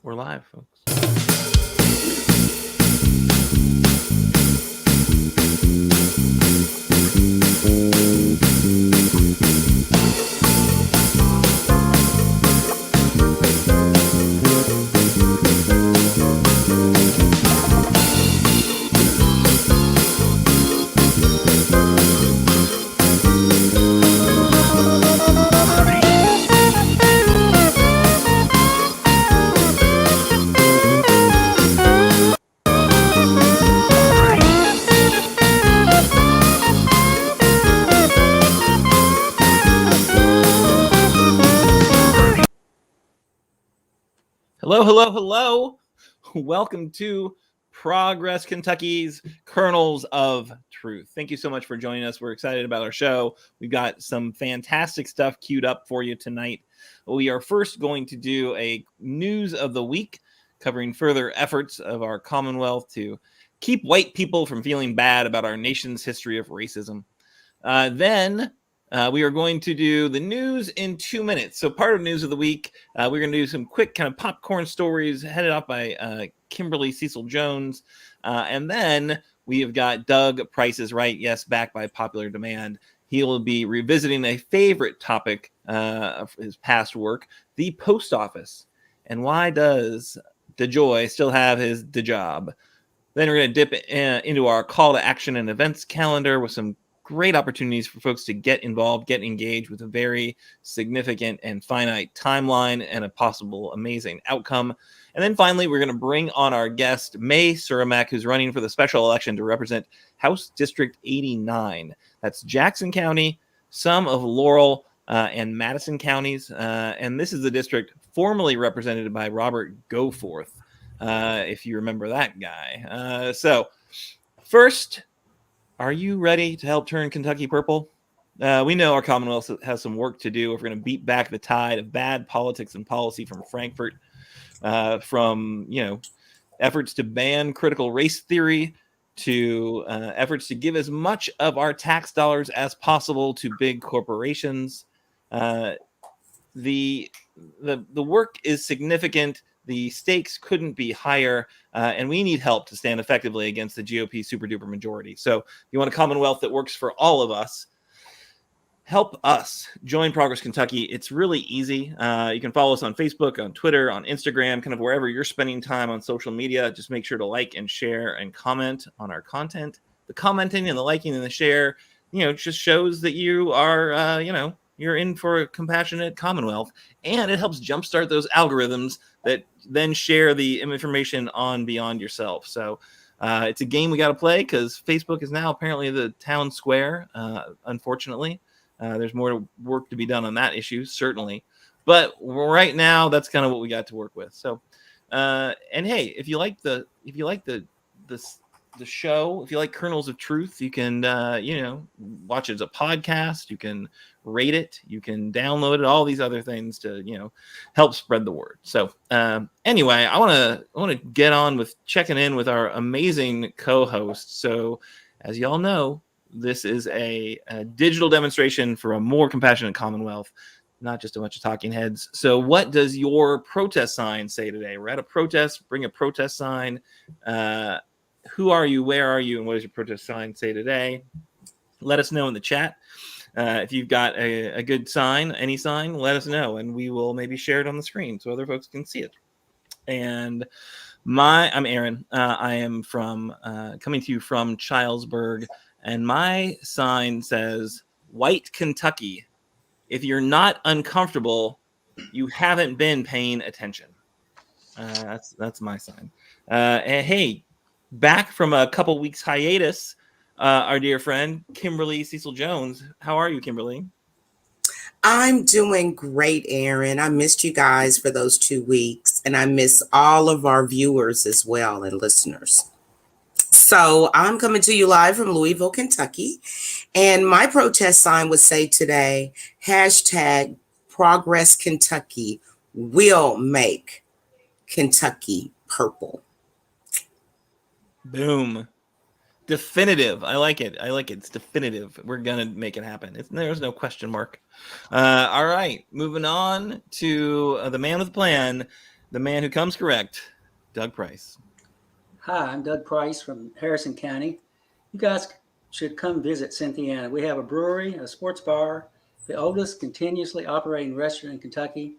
We're live, folks. Hello, hello, hello. Welcome to Progress Kentucky's Kernels of Truth. Thank you so much for joining us. We're excited about our show. We've got some fantastic stuff queued up for you tonight. We are first going to do a news of the week, covering further efforts of our commonwealth to keep white people from feeling bad about our nation's history of racism. Then we are going to do the news in 2 minutes. So part of news of the week, we're going to do some quick kind of popcorn stories headed up by Kimberly Cecil Jones. And then we have got Doug Price is Right. Yes, back by popular demand. He will be revisiting a favorite topic of his past work, the post office. And why does DeJoy still have his DeJob? Then we're going to dip into our call to action and events calendar with some great opportunities for folks to get involved, get engaged with a very significant and finite timeline and a possible amazing outcome. And then finally, we're going to bring on our guest, Mae Suramek, who's running for the special election to represent House District 89. That's Jackson County, some of Laurel and Madison counties. And this is the district formerly represented by Robert Goforth, if you remember that guy. So first, are you ready to help turn Kentucky purple? We know our Commonwealth has some work to do. If we're going to beat back the tide of bad politics and policy from Frankfurt, from efforts to ban critical race theory to efforts to give as much of our tax dollars as possible to big corporations. The work is significant. The stakes couldn't be higher, and we need help to stand effectively against the GOP super duper majority. So if you want a Commonwealth that works for all of us, help us join Progress Kentucky. It's really easy. You can follow us on Facebook, on Twitter, on Instagram, kind of wherever you're spending time on social media. Just make sure to like and share and comment on our content. The commenting and the liking and the share, just shows that you are, you're in for a compassionate Commonwealth, and it helps jumpstart those algorithms that then share the information on beyond yourself. So it's a game we got to play because Facebook is now apparently the town square. Unfortunately, there's more work to be done on that issue, certainly. But right now, that's kind of what we got to work with. So, and hey, if you like the show, if you like Kernels of Truth, you can watch it as a podcast. You can rate it, you can download it, all these other things to help spread the word. So anyway, I want to get on with checking in with our amazing co-host. So as y'all know, this is a digital demonstration for a more compassionate Commonwealth, not just a bunch of talking heads. So what does your protest sign say today? We're at a protest. Bring a protest sign. Who are you? Where are you? And what does your protest sign say today? Let us know in the chat. If you've got a good sign, any sign, let us know, and we will maybe share it on the screen so other folks can see it. And I'm Aaron. I am coming to you from Childsburg, and my sign says, "White Kentucky. If you're not uncomfortable, you haven't been paying attention." That's my sign. And hey, back from a couple weeks hiatus, our dear friend Kimberly Cecil Jones. How are you, Kimberly? I'm doing great, Aaron. I missed you guys for those 2 weeks, and I miss all of our viewers as well and listeners. So I'm coming to you live from Louisville, Kentucky, and my protest sign would say today, hashtag Progress Kentucky will make Kentucky purple. Boom. Definitive. I like it. It's definitive. We're going to make it happen. There's no question mark. All right. Moving on to the man with a plan. the man who comes correct, Doug Price. Hi, I'm Doug Price from Harrison County. You guys should come visit Cynthiana. We have a brewery, a sports bar, the oldest continuously operating restaurant in Kentucky,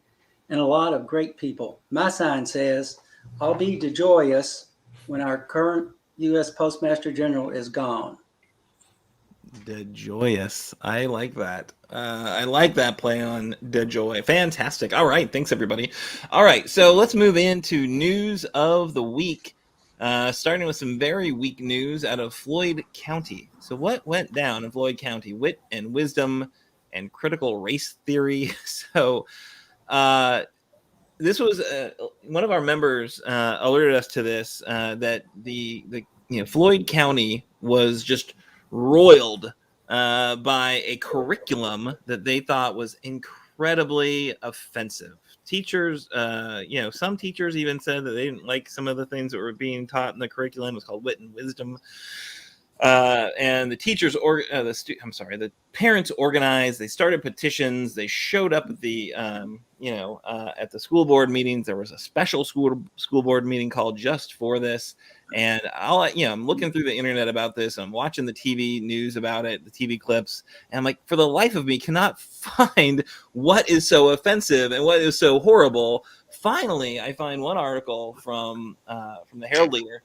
and a lot of great people. My sign says, I'll be DeJoyous when our current U.S. Postmaster General is gone. DeJoyous. I like that. I like that play on DeJoy. Fantastic. All right. Thanks, everybody. All right. So let's move into news of the week, starting with some very weak news out of Floyd County. So what went down in Floyd County? Wit and wisdom and critical race theory. So this was one of our members alerted us to this, that the Floyd County was just roiled by a curriculum that they thought was incredibly offensive. Teachers, some teachers even said that they didn't like some of the things that were being taught in the curriculum. It was called Wit and Wisdom. And the teachers, the parents organized. They started petitions. They showed up at the, at the school board meetings. There was a special school board meeting called just for this. And I'm looking through the internet about this. I'm watching the TV news about it, the TV clips, and I'm like, for the life of me, cannot find what is so offensive and what is so horrible. Finally, I find one article from the Herald Leader.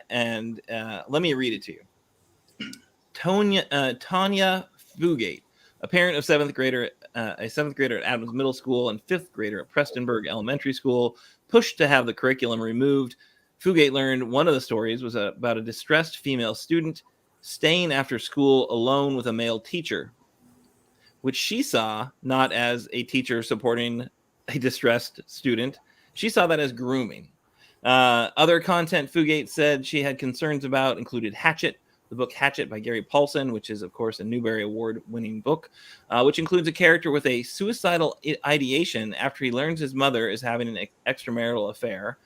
And let me read it to you. Tanya Fugate, a parent of a seventh grader at Adams Middle School and fifth grader at Prestonburg Elementary School, pushed to have the curriculum removed. Fugate learned one of the stories was about a distressed female student staying after school alone with a male teacher, which she saw not as a teacher supporting a distressed student. She saw that as grooming. Other content Fugate said she had concerns about included Hatchet, the book Hatchet by Gary Paulson, which is, of course, a Newbery Award-winning book, which includes a character with a suicidal ideation after he learns his mother is having an extramarital affair,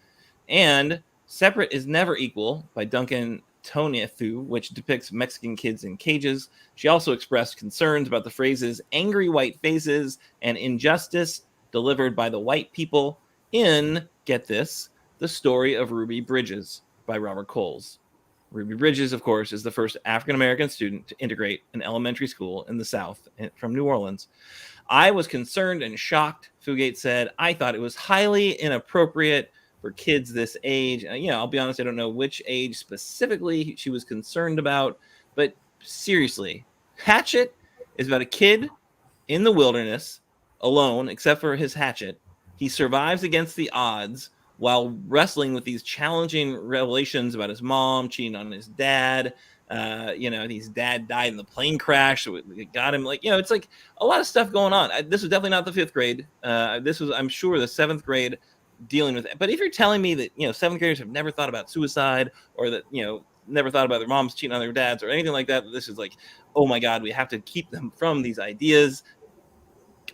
and Separate is Never Equal by Duncan Tonethu, which depicts Mexican kids in cages. She also expressed concerns about the phrases angry white faces and injustice delivered by the white people in, get this, The Story of Ruby Bridges by Robert Coles. Ruby Bridges, of course, is the first African-American student to integrate an elementary school in the South from New Orleans. I was concerned and shocked, Fugate said. I thought it was highly inappropriate for kids this age. I'll be honest, I don't know which age specifically she was concerned about, but seriously, Hatchet is about a kid in the wilderness, alone, except for his hatchet. He survives against the odds while wrestling with these challenging revelations about his mom cheating on his dad. His dad died in the plane crash, so it got him. It's like a lot of stuff going on. This was definitely not the fifth grade. This was, I'm sure, the seventh grade dealing with it. But if you're telling me that seventh graders have never thought about suicide, or that never thought about their moms cheating on their dads, or anything like that, this is like, oh my God, we have to keep them from these ideas.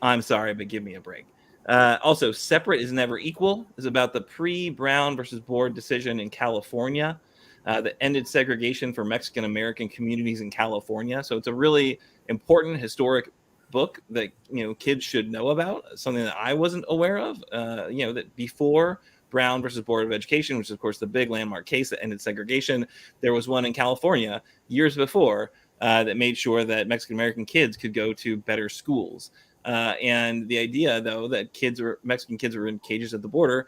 I'm sorry, but give me a break. Also, Separate is Never Equal is about the pre-Brown versus Board decision in California that ended segregation for Mexican American communities in California. So it's a really important historic book that kids should know about. Something that I wasn't aware of. That before Brown versus Board of Education, which is of course the big landmark case that ended segregation, there was one in California years before that made sure that Mexican American kids could go to better schools. And the idea, though, that Mexican kids were in cages at the border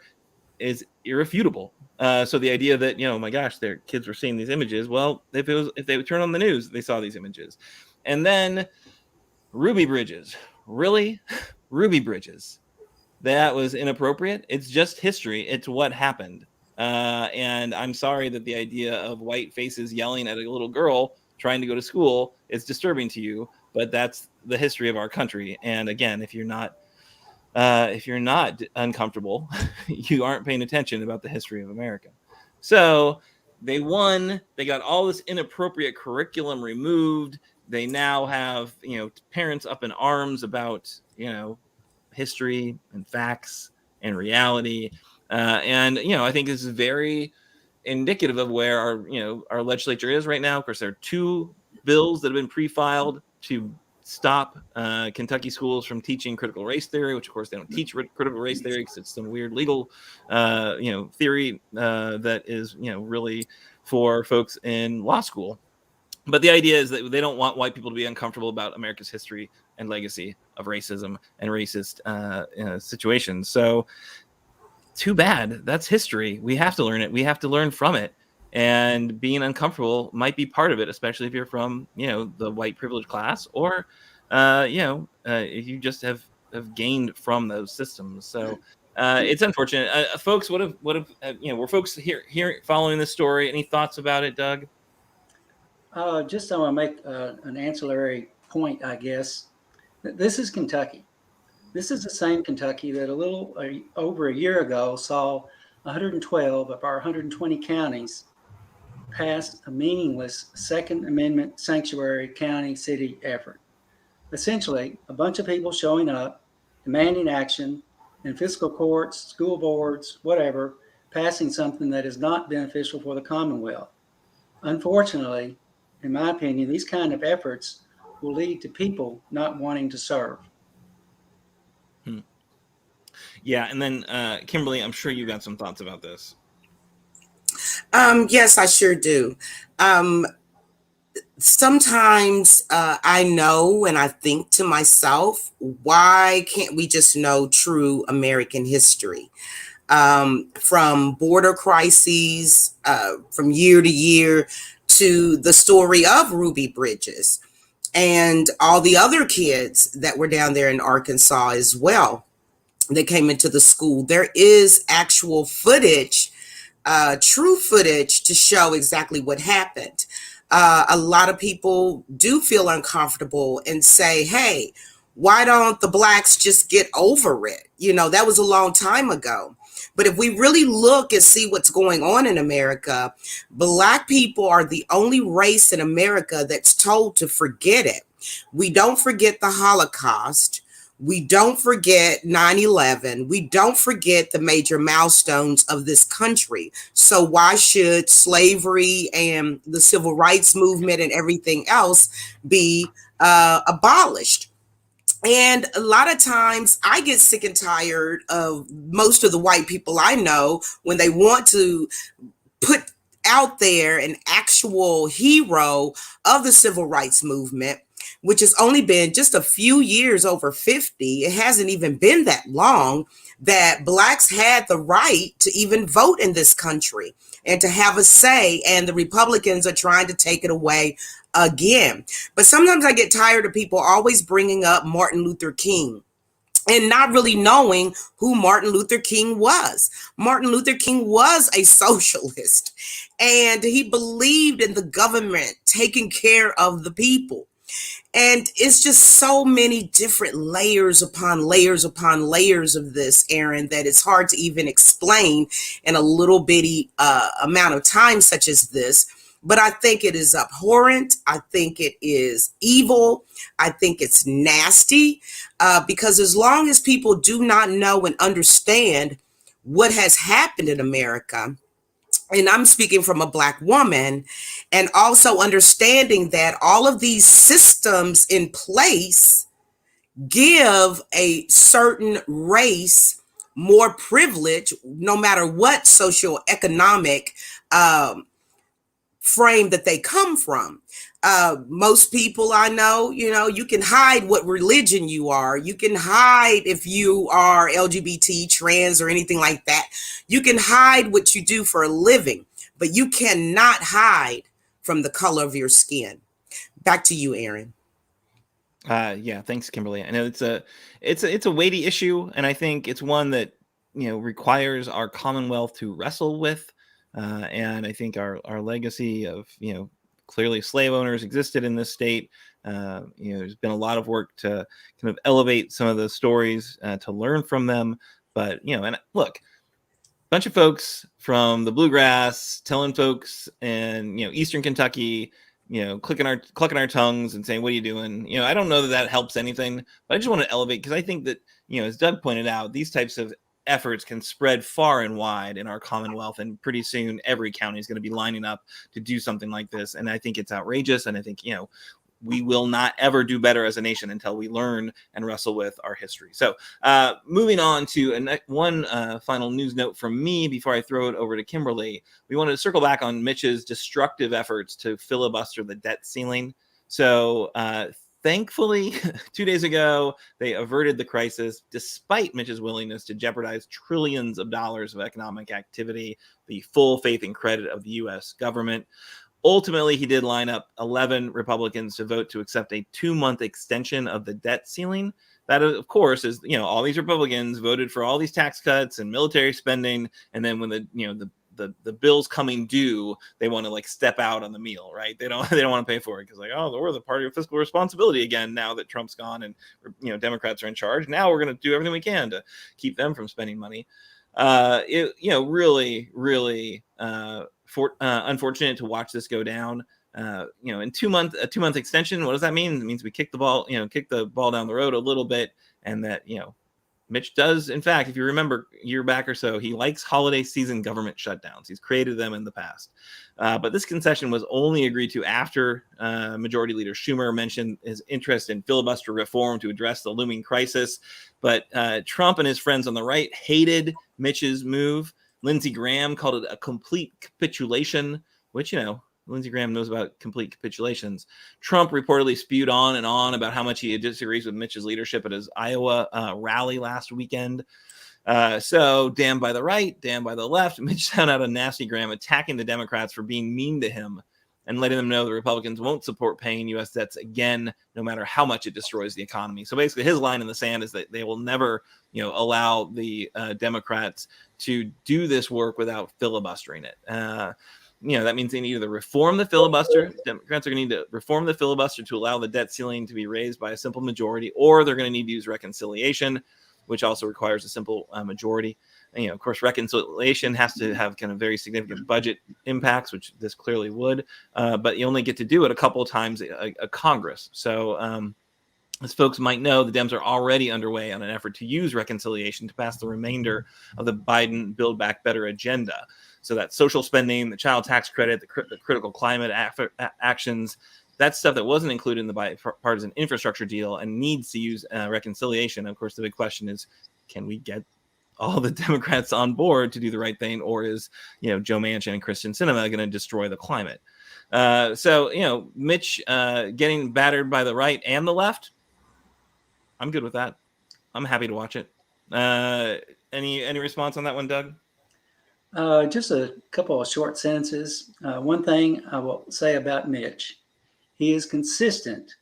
is irrefutable. So the idea that, my gosh, their kids were seeing these images. Well, if they would turn on the news, they saw these images. And then Ruby Bridges. Really? Ruby Bridges. That was inappropriate. It's just history. It's what happened. And I'm sorry that the idea of white faces yelling at a little girl trying to go to school is disturbing to you, but that's the history of our country. And again, if you're not uncomfortable, you aren't paying attention about the history of America. So they won. They got all this inappropriate curriculum removed. They now have, parents up in arms about, history and facts and reality. I think this is very indicative of where our legislature is right now. Of course, there are two bills that have been pre-filed to stop Kentucky schools from teaching critical race theory, which of course they don't teach critical race theory because it's some weird legal, theory that is, really for folks in law school. But the idea is that they don't want white people to be uncomfortable about America's history and legacy of racism and racist situations. So too bad. That's history. We have to learn it. We have to learn from it. And being uncomfortable might be part of it, especially if you're from, the white privileged class, or, if you just have gained from those systems. So it's unfortunate. Folks, what have were folks here following this story? Any thoughts about it, Doug? Just I want to make an ancillary point, I guess. This is Kentucky. This is the same Kentucky that over a year ago saw 112 of our 120 counties passed a meaningless Second Amendment sanctuary county city effort. Essentially, a bunch of people showing up, demanding action, and fiscal courts, school boards, whatever, passing something that is not beneficial for the Commonwealth. Unfortunately, in my opinion, these kind of efforts will lead to people not wanting to serve. Yeah, and then Kimberly, I'm sure you got some thoughts about this. Yes, I sure do. Sometimes I know and I think to myself, why can't we just know true American history? From border crises, from year to year, to the story of Ruby Bridges and all the other kids that were down there in Arkansas as well. They came into the school. There is actual footage, true footage to show exactly what happened. A lot of people do feel uncomfortable and say, hey, why don't the blacks just get over it? That was a long time ago. But if we really look and see what's going on in America, Black people are the only race in America that's told to forget it. We don't forget the Holocaust. We don't forget 9/11. We don't forget the major milestones of this country. So why should slavery and the civil rights movement and everything else be abolished? And a lot of times I get sick and tired of most of the white people I know when they want to put out there an actual hero of the civil rights movement, which has only been just a few years, over 50. It hasn't even been that long that Blacks had the right to even vote in this country and to have a say. And the Republicans are trying to take it away again. But sometimes I get tired of people always bringing up Martin Luther King and not really knowing who Martin Luther King was. Martin Luther King was a socialist, and he believed in the government taking care of the people. And it's just so many different layers upon layers upon layers of this, Aaron, that it's hard to even explain in a little bitty amount of time such as this. But I think it is abhorrent. I think it is evil. I think it's nasty because as long as people do not know and understand what has happened in America, and I'm speaking from a Black woman, and also understanding that all of these systems in place give a certain race more privilege, no matter what socioeconomic frame that they come from. Most people I know, you can hide what religion you are. You can hide if you are LGBT, trans, or anything like that. You can hide what you do for a living, but you cannot hide from the color of your skin. Back to you, Aaron. Yeah, thanks, Kimberly. I know it's a weighty issue, and I think it's one that requires our Commonwealth to wrestle with. And I think our legacy of clearly slave owners existed in this state. There's been a lot of work to kind of elevate some of those stories to learn from them. But and look, a bunch of folks from the bluegrass telling folks in Eastern Kentucky, clucking our tongues and saying, "What are you doing?" I don't know that helps anything, but I just want to elevate because I think that as Doug pointed out, these types of efforts can spread far and wide in our Commonwealth, and pretty soon every county is going to be lining up to do something like this. And I think it's outrageous, and I think we will not ever do better as a nation until we learn and wrestle with our history. So moving on to one final news note from me before I throw it over to Kimberly. We wanted to circle back on Mitch's destructive efforts to filibuster the debt ceiling. So thankfully, 2 days ago, they averted the crisis despite Mitch's willingness to jeopardize trillions of dollars of economic activity, the full faith and credit of the U.S. government. Ultimately, he did line up 11 Republicans to vote to accept a 2-month extension of the debt ceiling. That, of course, is, all these Republicans voted for all these tax cuts and military spending. And then when the bill's coming due, they want to like step out on the meal, right? They don't want to pay for it because we're the party of fiscal responsibility again now that Trump's gone and Democrats are in charge. Now we're going to do everything we can to keep them from spending money. Really unfortunate to watch this go down. In a 2-month extension, what does that mean? It means we kick the ball down the road a little bit, and that Mitch does, in fact, if you remember a year back or so, he likes holiday season government shutdowns. He's created them in the past. But this concession was only agreed to after Majority Leader Schumer mentioned his interest in filibuster reform to address the looming crisis. But Trump and his friends on the right hated Mitch's move. Lindsey Graham called it a complete capitulation, which, Lindsey Graham knows about complete capitulations. Trump reportedly spewed on and on about how much he disagrees with Mitch's leadership at his Iowa rally last weekend. So damned by the right, damned by the left, Mitch sent out a nasty gram attacking the Democrats for being mean to him and letting them know the Republicans won't support paying U.S. debts again, no matter how much it destroys the economy. So basically his line in the sand is that they will never, allow the Democrats to do this work without filibustering it. That means they need to reform the filibuster. Democrats are going to need to reform the filibuster to allow the debt ceiling to be raised by a simple majority, or they're going to need to use reconciliation, which also requires a simple majority. And, of course, reconciliation has to have kind of very significant budget impacts, which this clearly would. But you only get to do it a couple of times a Congress. So as folks might know, the Dems are already underway on an effort to use reconciliation to pass the remainder of the Biden Build Back Better agenda. So that social spending, the child tax credit, the critical climate actions, that's stuff that wasn't included in the bipartisan infrastructure deal and needs to use reconciliation. Of course, the big question is, can we get all the Democrats on board to do the right thing, or is Joe Manchin and Kristen Sinema going to destroy the climate? So Mitch getting battered by the right and the left, I'm good with that. I'm happy to watch it. Any response on that one, Doug? Just a couple of short sentences. One thing I will say about Mitch, he is consistent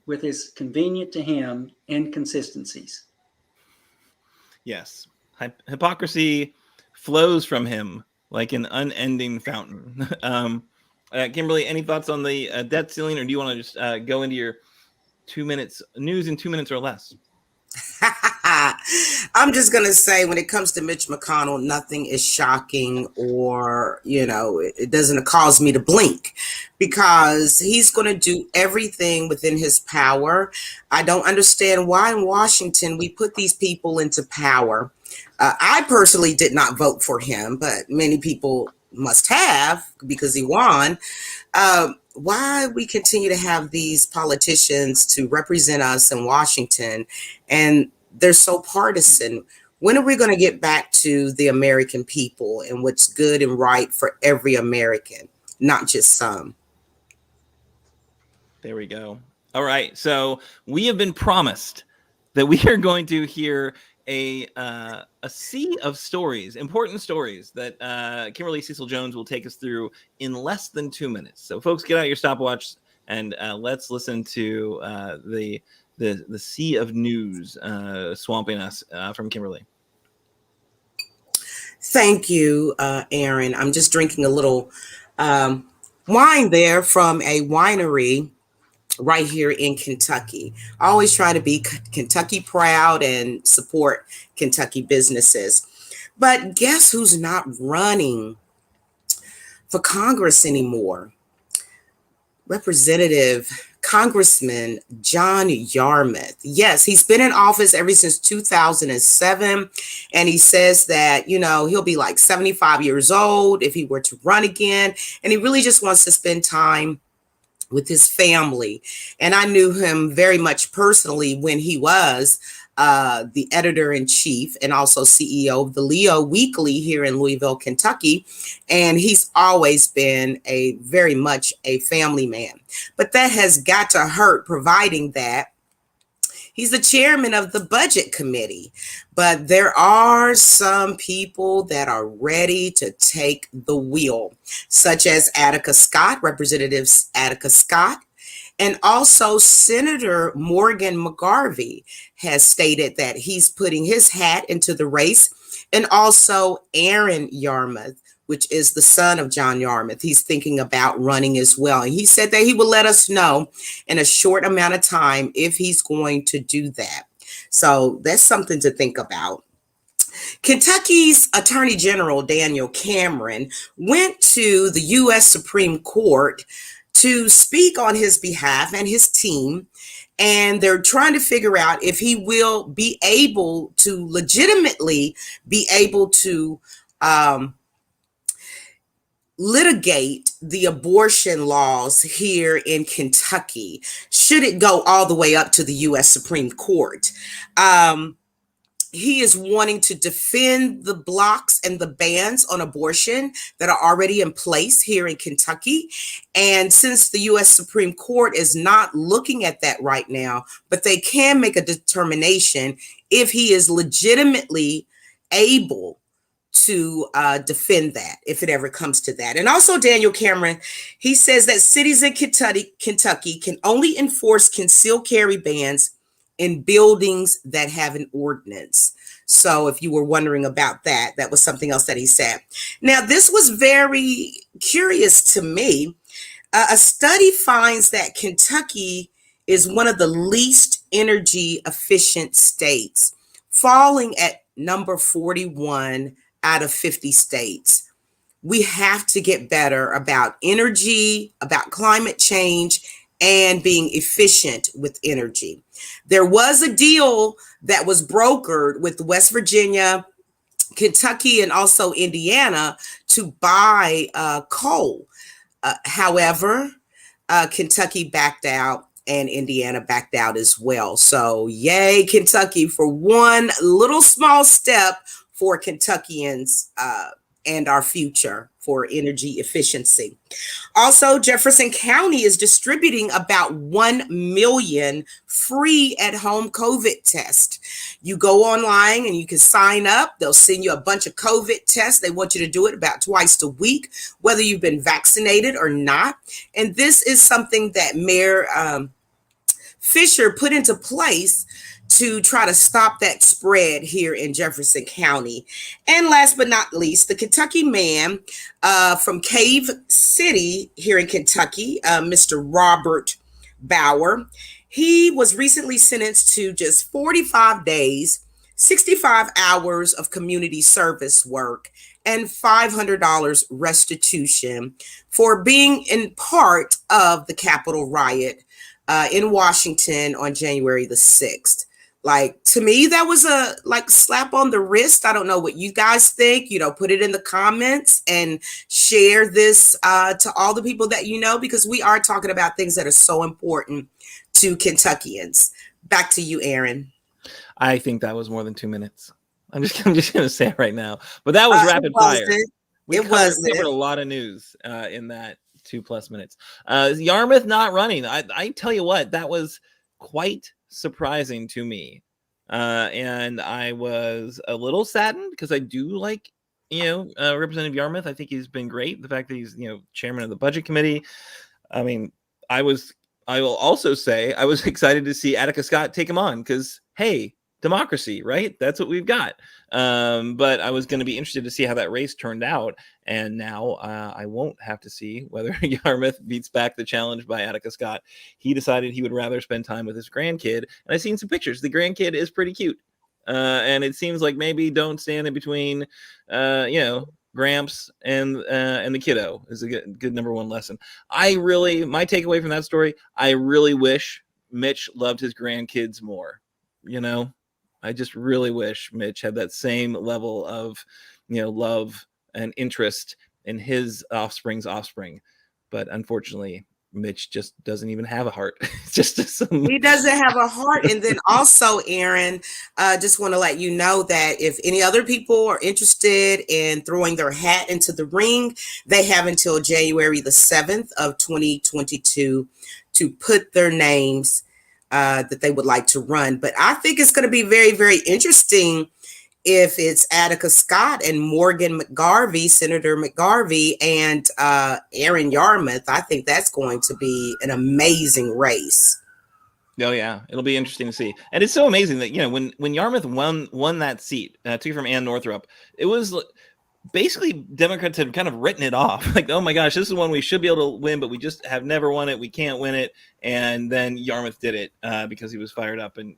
with his convenient to him inconsistencies. Yes. Hypocrisy flows from him like an unending fountain. Kimberly, any thoughts on the debt ceiling, or do you want to just go into your 2 minutes news in 2 minutes or less? I'm just going to say, when it comes to Mitch McConnell, nothing is shocking, or, it doesn't cause me to blink, because he's going to do everything within his power. I don't understand why in Washington we put these people into power. I personally did not vote for him, but many people must have, because he won. Why we continue to have these politicians to represent us in Washington, and they're so partisan. When are we going to get back to the American people and what's good and right for every American, not just some? There we go. All right. So we have been promised that we are going to hear a sea of stories, important stories that Kimberly Cecil Jones will take us through in less than 2 minutes. So folks, get out your stopwatch and let's listen to the sea of news swamping us from Kimberly. Thank you, Aaron. I'm just drinking a little wine there from a winery right here in Kentucky. I always try to be Kentucky proud and support Kentucky businesses. But guess who's not running for Congress anymore? Congressman John Yarmuth. Yes, he's been in office ever since 2007. And he says that, he'll be like 75 years old if he were to run again. And he really just wants to spend time with his family. And I knew him very much personally when he was the editor-in-chief and also CEO of the Leo Weekly here in Louisville, Kentucky. And he's always been a very much a family man. But that has got to hurt, providing that he's the chairman of the budget committee. But there are some people that are ready to take the wheel, such as Attica Scott, Representative Attica Scott. And also Senator Morgan McGarvey has stated that he's putting his hat into the race. And also Aaron Yarmouth, which is the son of John Yarmouth. He's thinking about running as well. And he said that he will let us know in a short amount of time if he's going to do that. So that's something to think about. Kentucky's Attorney General Daniel Cameron went to the U.S. Supreme Court to speak on his behalf and his team. And they're trying to figure out if he will be able to legitimately be able to litigate the abortion laws here in Kentucky, should it go all the way up to the U.S. Supreme Court. He is wanting to defend the blocks and the bans on abortion that are already in place here in Kentucky. And since the U.S. Supreme Court is not looking at that right now, but they can make a determination if he is legitimately able to defend that, if it ever comes to that. And also Daniel Cameron, he says that cities in Kentucky can only enforce concealed carry bans in buildings that have an ordinance. So if you were wondering about that, that was something else that he said. Now, this was very curious to me. A study finds that Kentucky is one of the least energy efficient states, falling at number 41 out of 50 states. We have to get better about energy, about climate change, and being efficient with energy. There was a deal that was brokered with West Virginia, Kentucky, and also Indiana to buy coal. However, Kentucky backed out and Indiana backed out as well. So yay, Kentucky, for one little small step for Kentuckians and our future for energy efficiency. Also, Jefferson County is distributing about 1 million free at-home COVID tests. You go online and you can sign up. They'll send you a bunch of COVID tests. They want you to do it about twice a week, whether you've been vaccinated or not. And this is something that Mayor Fisher put into place to try to stop that spread here in Jefferson County. And last but not least, the Kentucky man from Cave City here in Kentucky, Mr. Robert Bauer, he was recently sentenced to just 45 days, 65 hours of community service work, and $500 restitution for being in part of the Capitol riot in Washington on January the 6th. Like, to me, that was a slap on the wrist. I don't know what you guys think. Put it in the comments and share this to all the people that you know, because we are talking about things that are so important to Kentuckians. Back to you, Aaron. I think that was more than 2 minutes. I'm just going to say it right now. But that was rapid fire. We covered a lot of news in that 2+ minutes. Yarmouth not running. I tell you what, that was quite surprising to me, and I was a little saddened because I do like Representative Yarmouth. I think he's been great. The fact that he's chairman of the budget committee. I mean, I will also say I was excited to see Attica Scott take him on because, hey, democracy, right? That's what we've got. But I was going to be interested to see how that race turned out. And now I won't have to see whether Yarmouth beats back the challenge by Attica Scott. He decided he would rather spend time with his grandkid. And I've seen some pictures. The grandkid is pretty cute. And it seems like maybe don't stand in between, Gramps and the kiddo is a good number one lesson. My takeaway from that story, I really wish Mitch loved his grandkids more. I just really wish Mitch had that same level of, love and interest in his offspring's offspring. But unfortunately, Mitch just doesn't even have a heart. It's just some... He doesn't have a heart. And then also, Aaron, just want to let you know that if any other people are interested in throwing their hat into the ring, they have until January the 7th of 2022 to put their names that they would like to run. But I think it's going to be very, very interesting if it's Attica Scott and Morgan McGarvey, Senator McGarvey, and Aaron Yarmouth. I think that's going to be an amazing race. Oh yeah, it'll be interesting to see. And it's so amazing that, when Yarmouth won that seat, took it from Ann Northrup, it was basically Democrats had kind of written it off. Like, oh my gosh, this is one we should be able to win, but we just have never won it. We can't win it. And then Yarmouth did it because he was fired up and,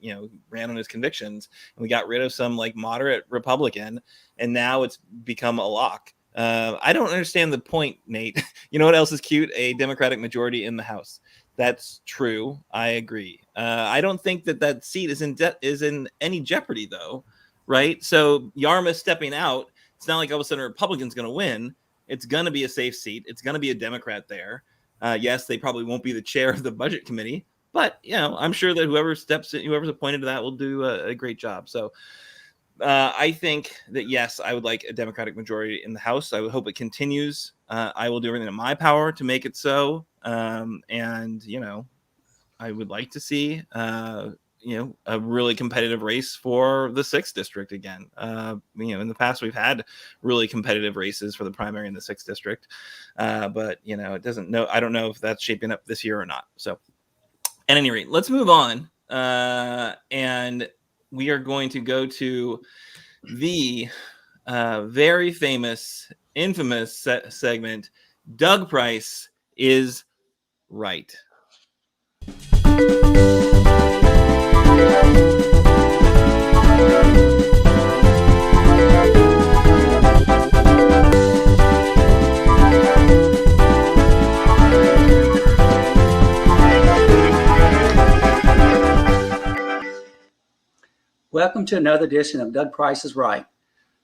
ran on his convictions. And we got rid of some moderate Republican. And now it's become a lock. I don't understand the point, Nate. You know what else is cute? A Democratic majority in the House. That's true. I agree. I don't think that seat is in any jeopardy, though. Right. So Yarmouth stepping out. It's not like all of a sudden a Republican's going to win. It's going to be a safe seat. It's going to be a Democrat there. Yes, they probably won't be the chair of the budget committee, but I'm sure that whoever's appointed to that will do a great job. So I think that, yes, I would like a Democratic majority in the House. I would hope it continues. I will do everything in my power to make it so. And I would like to see a really competitive race for the 6th district again. In the past, we've had really competitive races for the primary in the 6th district. But, it doesn't know. I don't know if that's shaping up this year or not. So at any rate, let's move on. And we are going to go to the very famous, infamous segment. Doug Price is right. Welcome to another edition of Doug Price is Right.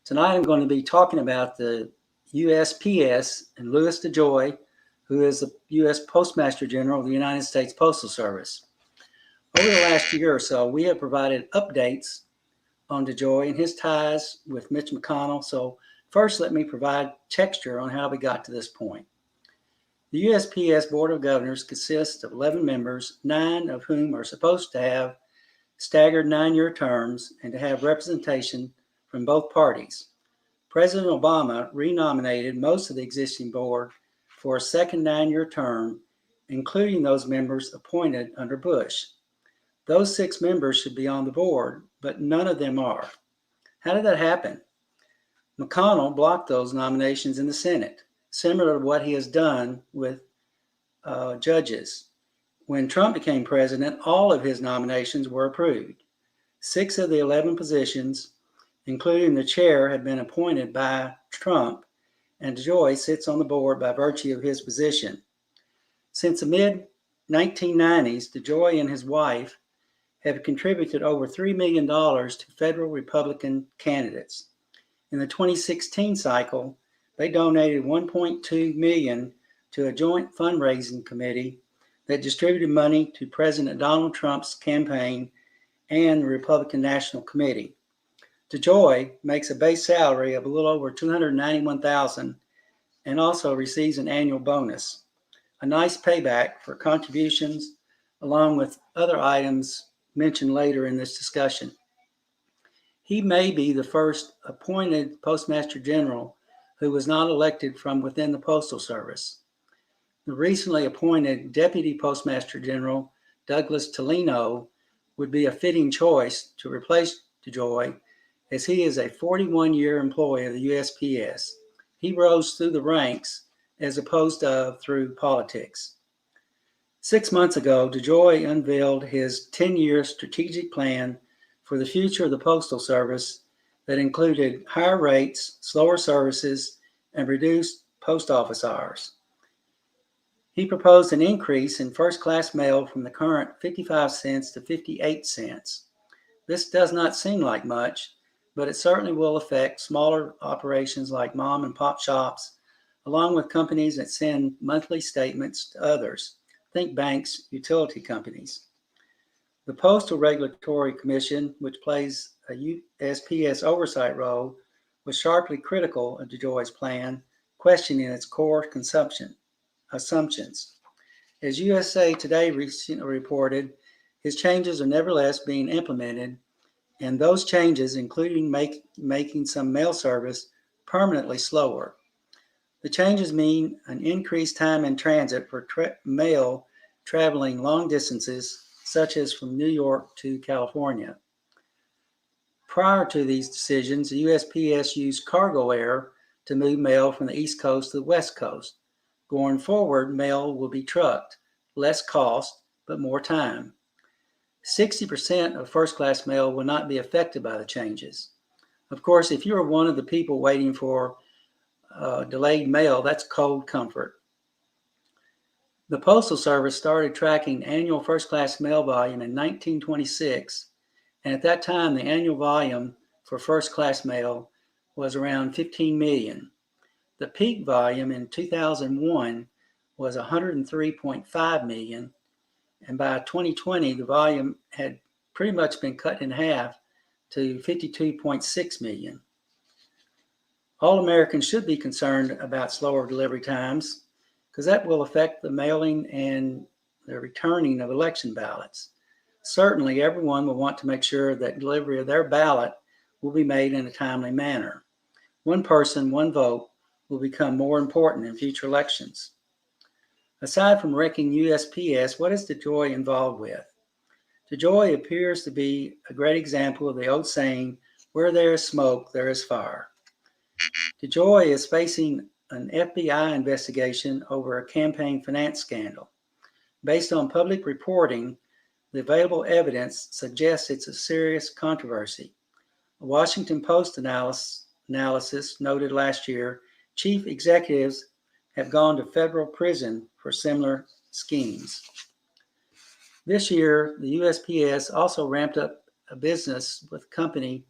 Tonight I'm going to be talking about the USPS and Louis DeJoy, who is the U.S. Postmaster General of the United States Postal Service. Over the last year or so, we have provided updates on DeJoy and his ties with Mitch McConnell. So first, let me provide texture on how we got to this point. The USPS Board of Governors consists of 11 members, 9 of whom are supposed to have staggered 9-year terms and to have representation from both parties. President Obama renominated most of the existing board for a second 9-year term, including those members appointed under Bush. Those 6 members should be on the board, but none of them are. How did that happen? McConnell blocked those nominations in the Senate, similar to what he has done with judges. When Trump became president, all of his nominations were approved. 6 of the 11 positions, including the chair, had been appointed by Trump, and DeJoy sits on the board by virtue of his position. Since the mid-1990s, DeJoy and his wife have contributed over $3 million to federal Republican candidates. In the 2016 cycle, they donated $1.2 million to a joint fundraising committee that distributed money to President Donald Trump's campaign and the Republican National Committee. DeJoy makes a base salary of a little over $291,000 and also receives an annual bonus, a nice payback for contributions, along with other items mentioned later in this discussion. He may be the first appointed Postmaster General who was not elected from within the Postal Service. The recently appointed Deputy Postmaster General, Douglas Tolino, would be a fitting choice to replace DeJoy, as he is a 41-year employee of the USPS. He rose through the ranks as opposed to through politics. 6 months ago, DeJoy unveiled his 10-year strategic plan for the future of the Postal Service that included higher rates, slower services, and reduced post office hours. He proposed an increase in first-class mail from the current 55 cents to 58 cents. This does not seem like much, but it certainly will affect smaller operations like mom and pop shops, along with companies that send monthly statements to others, think banks, utility companies. The Postal Regulatory Commission, which plays a USPS oversight role, was sharply critical of DeJoy's plan, questioning its core consumption assumptions. As USA Today recently reported, his changes are nevertheless being implemented, and those changes, including making some mail service permanently slower. The changes mean an increased time in transit for mail traveling long distances, such as from New York to California. Prior to these decisions, the USPS used cargo air to move mail from the East Coast to the West Coast. Going forward, mail will be trucked, less cost, but more time. 60% of first-class mail will not be affected by the changes. Of course, if you are one of the people waiting for delayed mail, that's cold comfort. The Postal Service started tracking annual first-class mail volume in 1926, and at that time, the annual volume for first-class mail was around 15 million. The peak volume in 2001 was 103.5 million, and by 2020, the volume had pretty much been cut in half to 52.6 million. All Americans should be concerned about slower delivery times because that will affect the mailing and the returning of election ballots. Certainly, everyone will want to make sure that delivery of their ballot will be made in a timely manner. One person, one vote will become more important in future elections. Aside from wrecking USPS, what is DeJoy involved with? DeJoy appears to be a great example of the old saying, where there is smoke, there is fire. DeJoy is facing an FBI investigation over a campaign finance scandal. Based on public reporting, the available evidence suggests it's a serious controversy. A Washington Post analysis noted last year, chief executives have gone to federal prison for similar schemes. This year, the USPS also ramped up a business with a company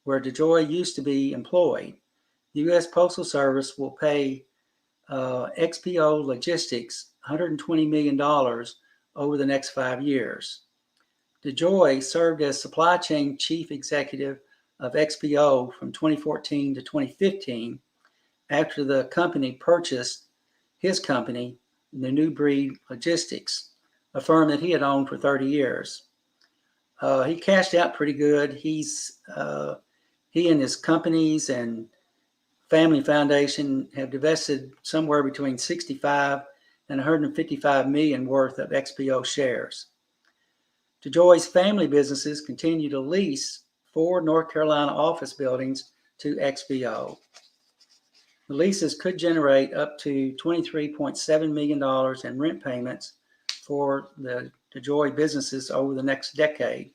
where DeJoy used to be employed. The U.S. Postal Service will pay XPO Logistics $120 million over the next 5 years. DeJoy served as supply chain chief executive of XPO from 2014 to 2015 after the company purchased his company, the New Breed Logistics, a firm that he had owned for 30 years. He cashed out pretty good. He and his companies and family foundation have divested somewhere between 65 and 155 million worth of XPO shares. DeJoy's family businesses continue to lease 4 North Carolina office buildings to XPO. The leases could generate up to $23.7 million in rent payments for the DeJoy businesses over the next decade.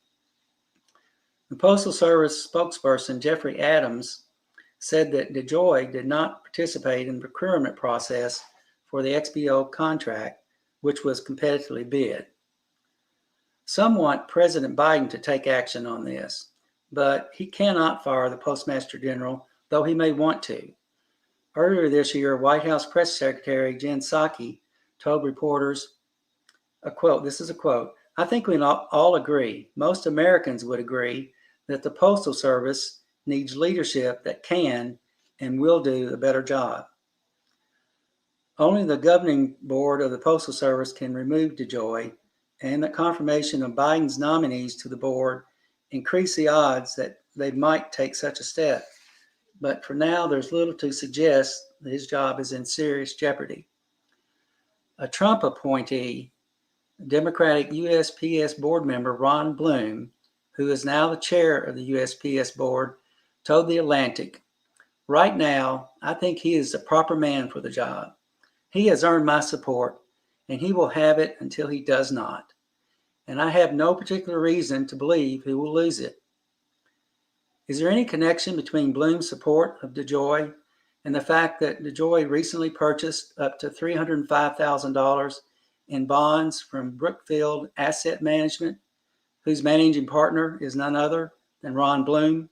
The Postal Service spokesperson, Jeffrey Adams, said that DeJoy did not participate in the procurement process for the XPO contract, which was competitively bid. Some want President Biden to take action on this, but he cannot fire the Postmaster General, though he may want to. Earlier this year, White House Press Secretary Jen Psaki told reporters, a quote, this is a quote, "I think we all agree, most Americans would agree, that the Postal Service needs leadership that can and will do a better job. Only the governing board of the Postal Service can remove DeJoy, and the confirmation of Biden's nominees to the board increase the odds that they might take such a step. But for now, there's little to suggest that his job is in serious jeopardy." A Trump appointee, Democratic USPS board member Ron Bloom, who is now the chair of the USPS board, told The Atlantic, "Right now, I think he is the proper man for the job. He has earned my support, and he will have it until he does not. And I have no particular reason to believe he will lose it." Is there any connection between Bloom's support of DeJoy and the fact that DeJoy recently purchased up to $305,000 in bonds from Brookfield Asset Management, whose managing partner is none other than Ron Bloom?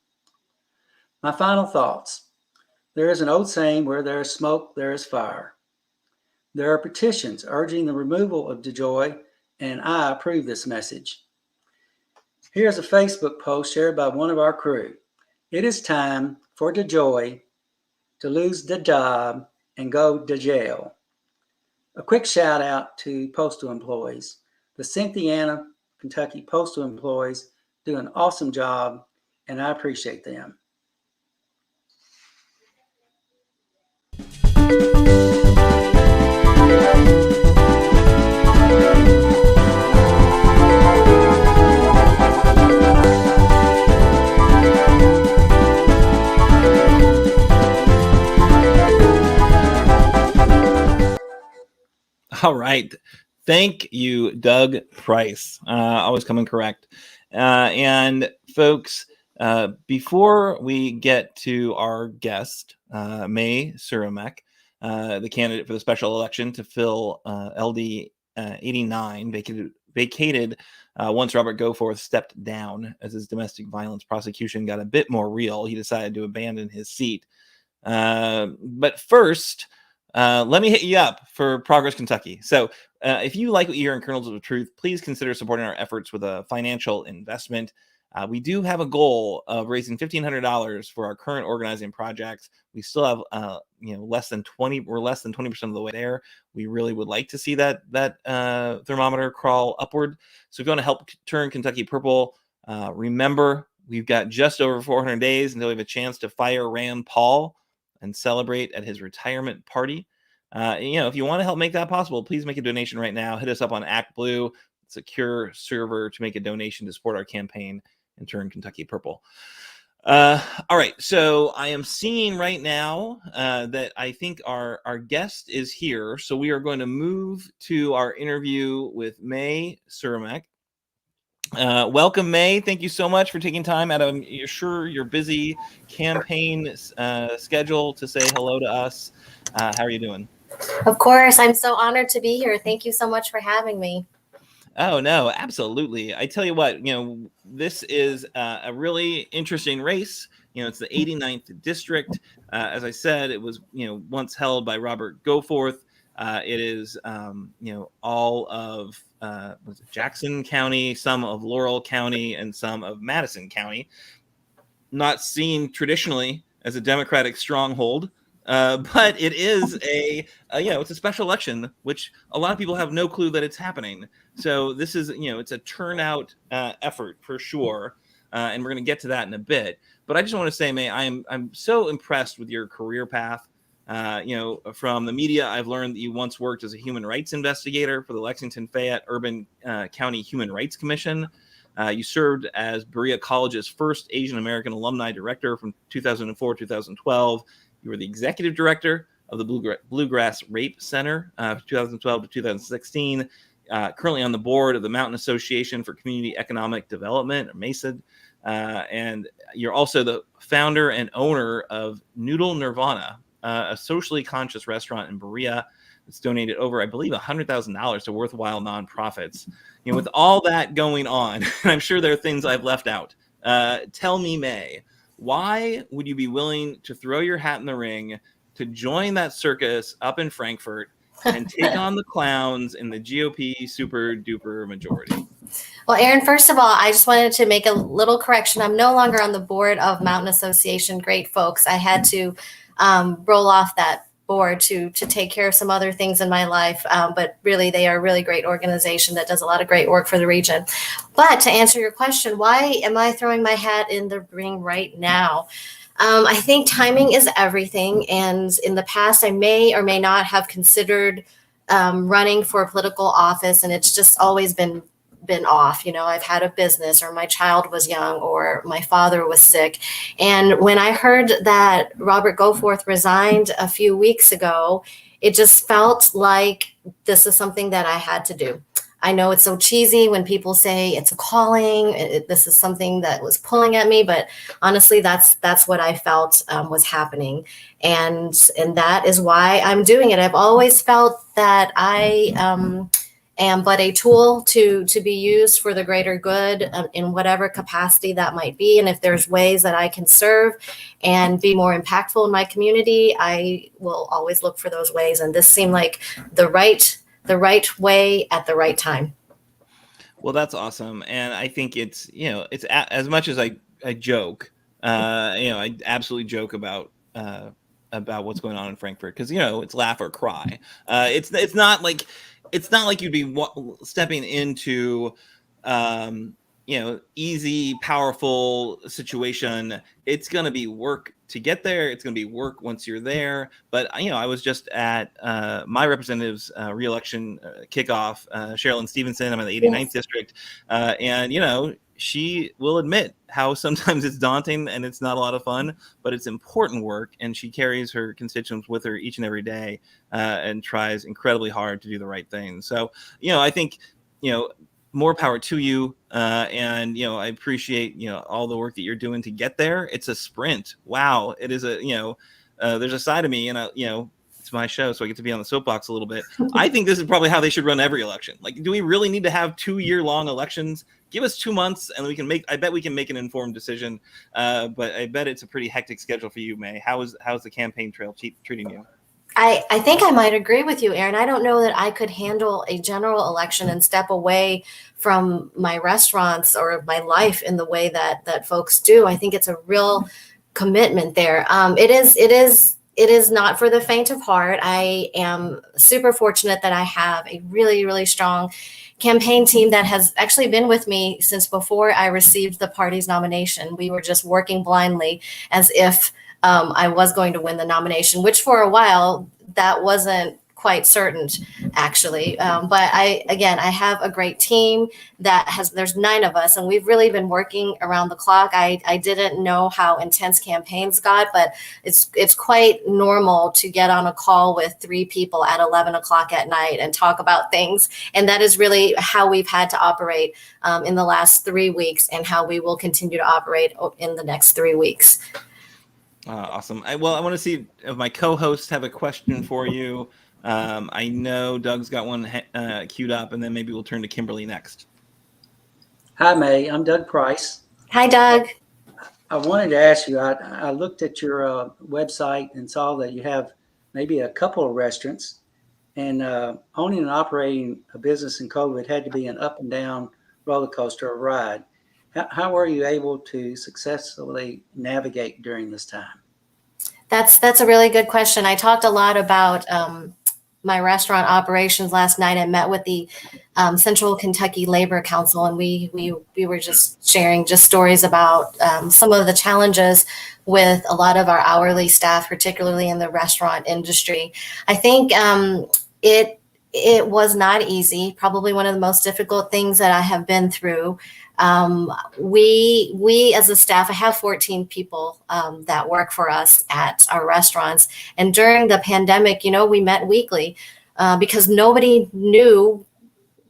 My final thoughts. There is an old saying, where there is smoke, there is fire. There are petitions urging the removal of DeJoy, and I approve this message. Here's a Facebook post shared by one of our crew. It is time for DeJoy to lose the job and go to jail. A quick shout out to postal employees. The Cynthiana, Kentucky postal employees do an awesome job, and I appreciate them. All right. Thank you, Doug Price. Always coming correct. And folks, before we get to our guest, Mae Suramek, the candidate for the special election to fill LD 89, vacated once Robert Goforth stepped down as his domestic violence prosecution got a bit more real. He decided to abandon his seat. But first, let me hit you up for Progress Kentucky. So if you like what you hear in Kernels of Truth, please consider supporting our efforts with a financial investment. We do have a goal of raising $1,500 for our current organizing projects. We still have, less than 20. We're less than 20% of the way there. We really would like to see that thermometer crawl upward. So if you want to help turn Kentucky purple, remember we've got just over 400 days until we have a chance to fire Rand Paul and celebrate at his retirement party. If you want to help make that possible, please make a donation right now. Hit us up on ActBlue, secure server, to make a donation to support our campaign and turn Kentucky purple. All right, so I am seeing right now that I think our guest is here. So we are going to move to our interview with Mae Suramek. Welcome, Mae. Thank you so much for taking time out of your busy campaign schedule to say hello to us. How are you doing? Of course. I'm so honored to be here. Thank you so much for having me. Oh, no, absolutely. I tell you what, this is a really interesting race. It's the 89th district. As I said, it was, once held by Robert Goforth. It is, all of Jackson County, some of Laurel County, and some of Madison County. Not seen traditionally as a Democratic stronghold, but it is it's a special election, which a lot of people have no clue that it's happening. So this is, it's a turnout effort for sure, and we're going to get to that in a bit. But I just want to say, Mae, I'm so impressed with your career path. From the media, I've learned that you once worked as a human rights investigator for the Lexington-Fayette Urban County Human Rights Commission. You served as Berea College's first Asian American alumni director from 2004 to 2012. You were the executive director of the Bluegrass Rape Center 2012 to 2016. Currently on the board of the Mountain Association for Community Economic Development, or MESAD. And you're also the founder and owner of Noodle Nirvana, a socially conscious restaurant in Berea that's donated over, I believe, $100,000 to worthwhile nonprofits. With all that going on, and I'm sure there are things I've left out. Tell me, Mae, why would you be willing to throw your hat in the ring to join that circus up in Frankfurt and take on the clowns in the GOP super duper majority? Well, Aaron, first of all, I just wanted to make a little correction. I'm no longer on the board of Mountain Association. Great folks. I had to roll off that board to take care of some other things in my life. But really, they are a really great organization that does a lot of great work for the region. But to answer your question, why am I throwing my hat in the ring right now? I think timing is everything. And in the past, I may or may not have considered running for a political office. And it's just always been off. I've had a business, or my child was young, or my father was sick. And when I heard that Robert Goforth resigned a few weeks ago, it just felt like this is something that I had to do. I know it's so cheesy when people say it's a calling. This is something that was pulling at me, but honestly, that's what I felt was happening. And that is why I'm doing it. I've always felt that I but a tool to be used for the greater good in whatever capacity that might be. And if there's ways that I can serve and be more impactful in my community, I will always look for those ways. And this seemed like the right way at the right time. Well, that's awesome. And I think it's, as much as I joke, I absolutely joke about what's going on in Frankfurt, because it's laugh or cry. It's not like you'd be stepping into easy, powerful situation. It's going to be work to get there. It's going to be work once you're there. But I was just at my representative's re-election kickoff, Sherilyn Stevenson. I'm in the 89th district, and she will admit how sometimes it's daunting and it's not a lot of fun, but it's important work. And she carries her constituents with her each and every day and tries incredibly hard to do the right thing. So, I think, more power to you. And, I appreciate, all the work that you're doing to get there. It's a sprint. Wow. It is there's a side of me, and, it's my show, so I get to be on the soapbox a little bit. I think this is probably how they should run every election. Like, do we really need to have 2-year-long elections? Give us 2 months and I bet we can make an informed decision. But I bet it's a pretty hectic schedule for you, Mae. How's the campaign trail treating you? I think I might agree with you, Aaron. I don't know that I could handle a general election and step away from my restaurants or my life in the way that folks do. I think it's a real commitment there. It is not for the faint of heart. I am super fortunate that I have a really, really strong campaign team that has actually been with me since before I received the party's nomination. We were just working blindly as if I was going to win the nomination, which for a while that wasn't quite certain, actually. But I have a great team there's 9 of us, and we've really been working around the clock. I didn't know how intense campaigns got, but it's quite normal to get on a call with 3 people at 11 o'clock at night and talk about things. And that is really how we've had to operate in the last 3 weeks, and how we will continue to operate in the next 3 weeks. Awesome. I want to see if my co-hosts have a question for you. I know Doug's got one queued up, and then maybe we'll turn to Kimberly next. Hi, Mae. I'm Doug Price. Hi, Doug. I wanted to ask you, I looked at your website and saw that you have maybe a couple of restaurants, and owning and operating a business in COVID had to be an up and down roller coaster ride. How were you able to successfully navigate during this time? That's a really good question. I talked a lot about my restaurant operations last night. I met with the Central Kentucky Labor Council, and we were just sharing stories about some of the challenges with a lot of our hourly staff, particularly in the restaurant industry. I think it was not easy. Probably one of the most difficult things that I have been through. We as a staff, I have 14 people that work for us at our restaurants. And during the pandemic, we met weekly because nobody knew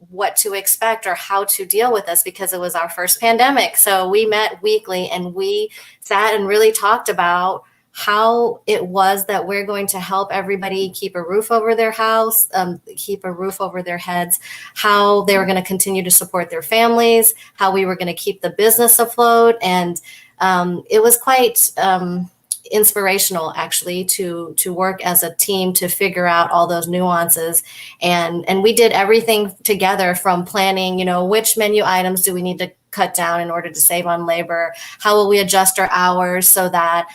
what to expect or how to deal with us, because it was our first pandemic. So we met weekly, and we sat and really talked about how it was that we're going to help everybody keep a roof over their house, keep a roof over their heads, how they were going to continue to support their families, how we were going to keep the business afloat. And it was quite inspirational, actually, to work as a team to figure out all those nuances. And we did everything together, from planning, which menu items do we need to cut down in order to save on labor? How will we adjust our hours so that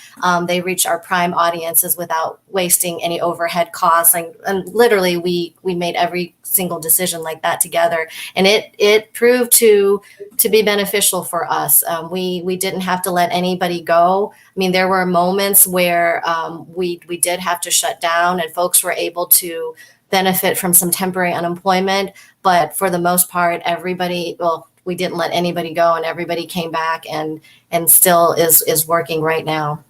they reach our prime audiences without wasting any overhead costs? And literally, we made every single decision like that together, and it proved to be beneficial for us. We didn't have to let anybody go. I mean, there were moments where we did have to shut down, and folks were able to benefit from some temporary unemployment. But for the most part, we didn't let anybody go, and everybody came back and still is working right now.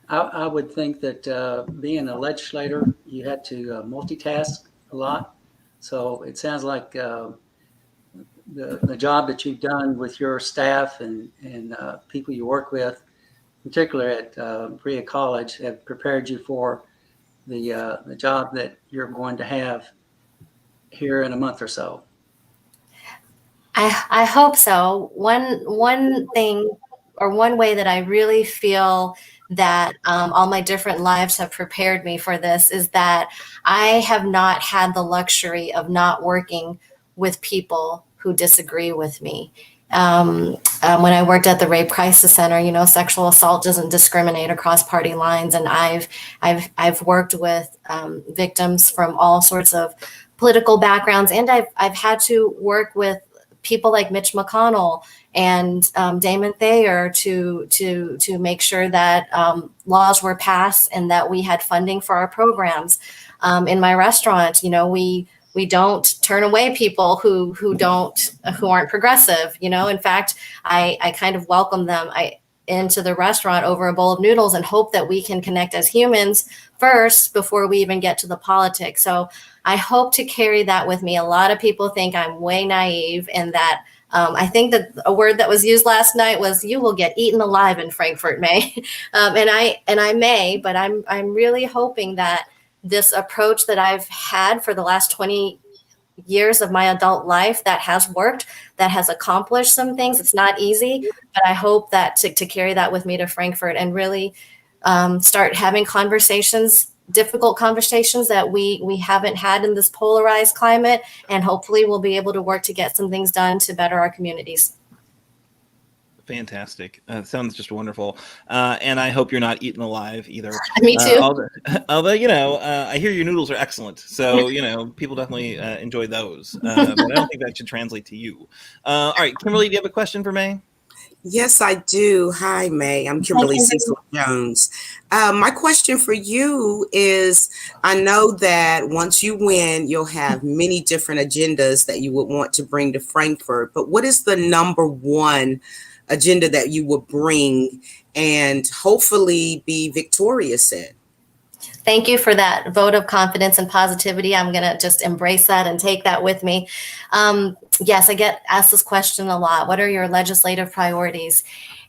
I would think that being a legislator, you had to multitask a lot. So it sounds like the job that you've done with your staff and people you work with, particularly at Brea College, have prepared you for the job that you're going to have here in a month or so. I hope so. One thing or one way that I really feel that all my different lives have prepared me for this is that I have not had the luxury of not working with people who disagree with me. When I worked at the Rape Crisis Center, you know, sexual assault doesn't discriminate across party lines, and I've worked with victims from all sorts of political backgrounds, and I've had to work with people like Mitch McConnell and Damon Thayer to make sure that laws were passed and that we had funding for our programs. In my restaurant, you know, we don't turn away people who aren't progressive. You know, in fact, I kind of welcome them into the restaurant over a bowl of noodles and hope that we can connect as humans first before we even get to the politics. So I hope to carry that with me. A lot of people think I'm way naive, and that I think that a word that was used last night was "you will get eaten alive in Frankfurt, May," and I may, but I'm really hoping that this approach that I've had for the last 20 years of my adult life that has worked, that has accomplished some things. It's not easy, but I hope that to carry that with me to Frankfurt and really start having conversations, difficult conversations that we haven't had in this polarized climate, and hopefully we'll be able to work to get some things done to better our communities. Fantastic. Sounds just wonderful. And I hope you're not eaten alive either. Me too. Although, you know, I hear your noodles are excellent. So, you know, people definitely enjoy those. But I don't think that should translate to you. All right, Kimberly, do you have a question for Mae? Yes, I do. Hi, Mae. I'm Kimberly Cecil Jones. My question for you is, I know that once you win, you'll have many different agendas that you would want to bring to Frankfurt. But what is the number one agenda that you would bring and hopefully be victorious in? Thank you for that vote of confidence and positivity. I'm going to just embrace that and take that with me. Yes, I get asked this question a lot. What are your legislative priorities?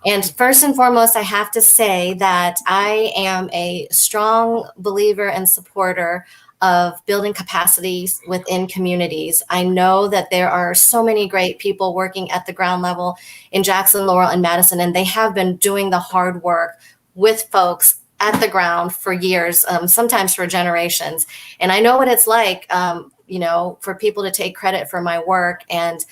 And first and foremost, I have to say that I am a strong believer and supporter of building capacities within communities. I know that there are so many great people working at the ground level in Jackson, Laurel, and Madison, and they have been doing the hard work with folks at the ground for years, sometimes for generations. And I know what it's like, you know, for people to take credit for my work. And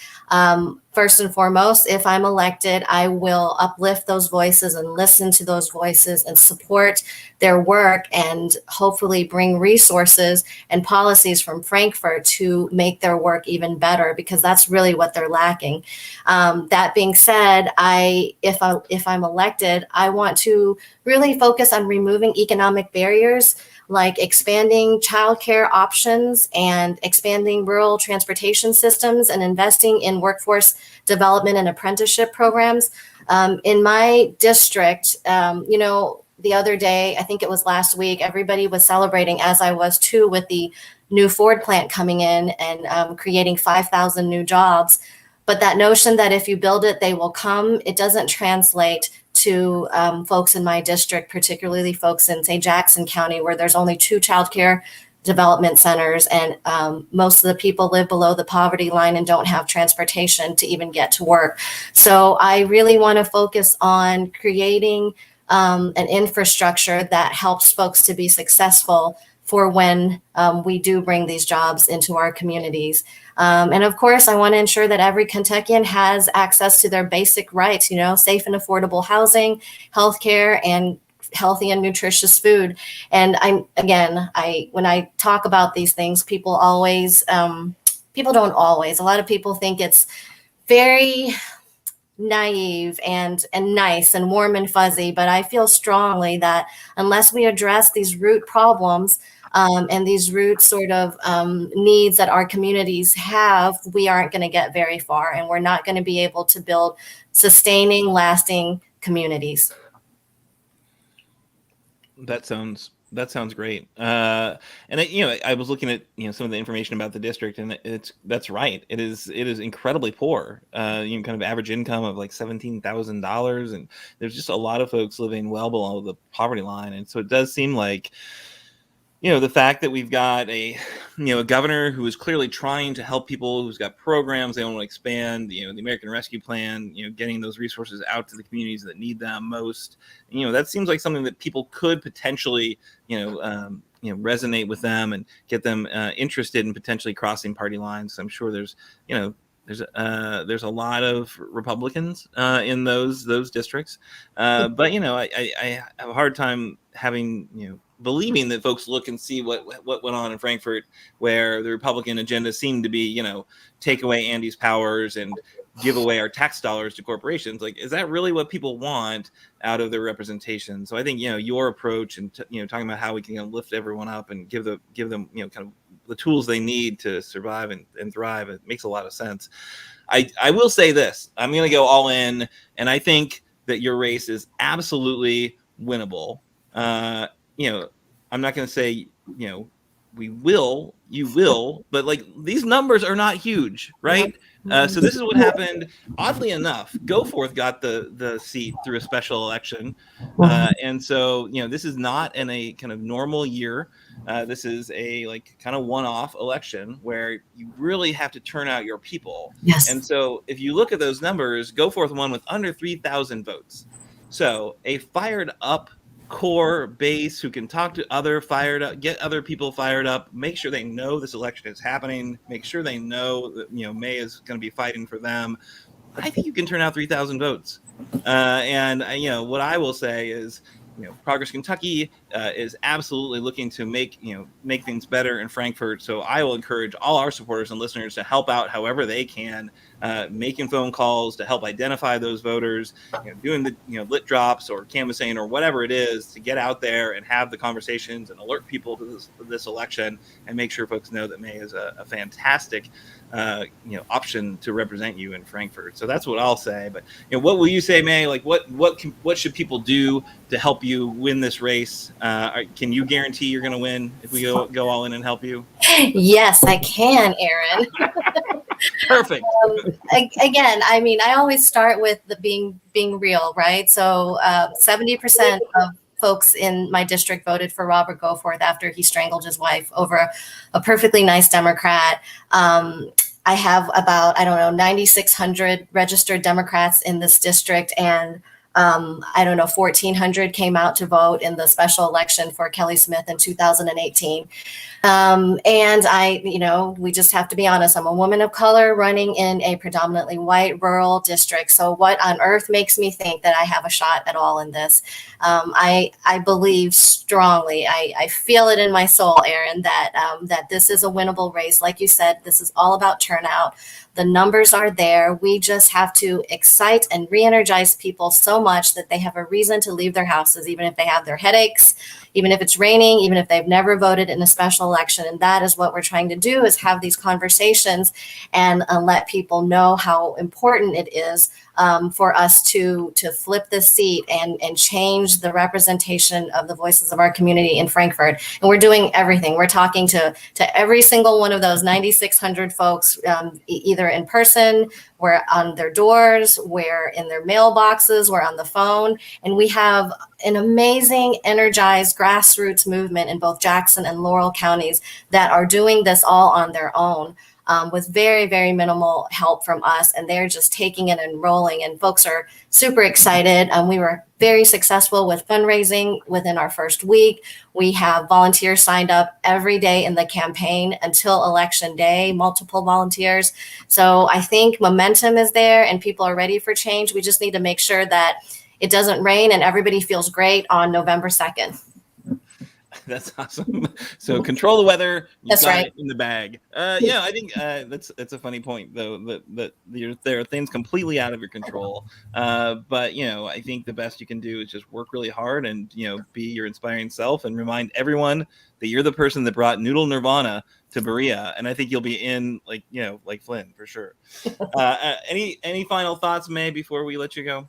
first and foremost, if I'm elected, I will uplift those voices and listen to those voices and support their work and hopefully bring resources and policies from Frankfurt to make their work even better, because that's really what they're lacking. That being said, if I'm elected, I want to really focus on removing economic barriers, like expanding childcare options and expanding rural transportation systems and investing in workforce development and apprenticeship programs. In my district, you know, the other day, I think it was last week, everybody was celebrating, as I was too, with the new Ford plant coming in and creating 5,000 new jobs. But that notion that if you build it, they will come, it doesn't translate to folks in my district, particularly folks in, say, Jackson County, where there's only 2 child care development centers, and most of the people live below the poverty line and don't have transportation to even get to work. So I really want to focus on creating an infrastructure that helps folks to be successful for when we do bring these jobs into our communities. And of course, I want to ensure that every Kentuckian has access to their basic rights, you know, safe and affordable housing, healthcare, and healthy and nutritious food. And when I talk about these things, people don't always, a lot of people think it's very naive and nice and warm and fuzzy, but I feel strongly that unless we address these root problems and these root sort of needs that our communities have, we aren't going to get very far, and we're not going to be able to build sustaining, lasting communities. That sounds great. And I was looking at some of the information about the district, and that's right. It is incredibly poor. Kind of average income of like $17,000, and there's just a lot of folks living well below the poverty line. And so it does seem like the fact that we've got a governor who is clearly trying to help people, who's got programs they want to expand, the American Rescue Plan, getting those resources out to the communities that need them most. That seems like something that people could potentially, resonate with them and get them interested in potentially crossing party lines. I'm sure there's a lot of Republicans in those districts, but I have a hard time believing that folks look and see what went on in Frankfort, where the Republican agenda seemed to be, take away Andy's powers and give away our tax dollars to corporations. Like, is that really what people want out of their representation? So I think, your approach and, talking about how we can lift everyone up and give them, kind of the tools they need to survive and thrive, it makes a lot of sense. I will say this, I'm going to go all in, and I think that your race is absolutely winnable. I'm not going to say, you will, but like, these numbers are not huge, right? So this is what happened. Oddly enough, Goforth got the seat through a special election. And so, this is not in a kind of normal year. This is a kind of one-off election where you really have to turn out your people. Yes. And so if you look at those numbers, Goforth won with under 3,000 votes. So a fired up core base who can talk to get other people fired up, make sure they know this election is happening, make sure they know that Mae is going to be fighting for them. I think you can turn out 3,000 votes. And what I will say is, Progress Kentucky is absolutely looking to make things better in Frankfort. So I will encourage all our supporters and listeners to help out however they can, making phone calls to help identify those voters, doing the lit drops or canvassing or whatever it is to get out there and have the conversations and alert people to this election and make sure folks know that Mae is a fantastic option to represent you in Frankfort. So that's what I'll say. But what will you say, Mae? Like, what should people do to help you win this race? Can you guarantee you're going to win if we go all in and help you? Yes, I can, Aaron. Perfect. Again, I mean, I always start with the being real, right? So 70% of folks in my district voted for Robert Goforth after he strangled his wife over a perfectly nice Democrat. I have about, 9,600 registered Democrats in this district, and 1,400 came out to vote in the special election for Kelly Smith in 2018. And we just have to be honest, I'm a woman of color running in a predominantly white rural district. So what on earth makes me think that I have a shot at all in this? I believe strongly, I feel it in my soul, Aaron, that this is a winnable race. Like you said, this is all about turnout. The numbers are there. We just have to excite and re-energize people so much that they have a reason to leave their houses, even if they have their headaches, even if it's raining, even if they've never voted in a special election. And that is what we're trying to do, is have these conversations and let people know how important it is for us to flip the seat and change the representation of the voices of our community in Frankfort. And we're doing everything. We're talking to every single one of those 9,600 folks, either in person, we're on their doors, we're in their mailboxes, we're on the phone, and we have an amazing, energized grassroots movement in both Jackson and Laurel counties that are doing this all on their own. With very, very minimal help from us. And they're just taking it and rolling. And folks are super excited. We were very successful with fundraising within our first week. We have volunteers signed up every day in the campaign until election day, multiple volunteers. So I think momentum is there and people are ready for change. We just need to make sure that it doesn't rain and everybody feels great on November 2nd. That's awesome. So control the weather. That's right. It in the bag. Yeah, I think that's a funny point, though, that there are things completely out of your control. But I think the best you can do is just work really hard and be your inspiring self and remind everyone that you're the person that brought Noodle Nirvana to Berea, and I think you'll be in like Flynn for sure. Any final thoughts, Mae, before we let you go?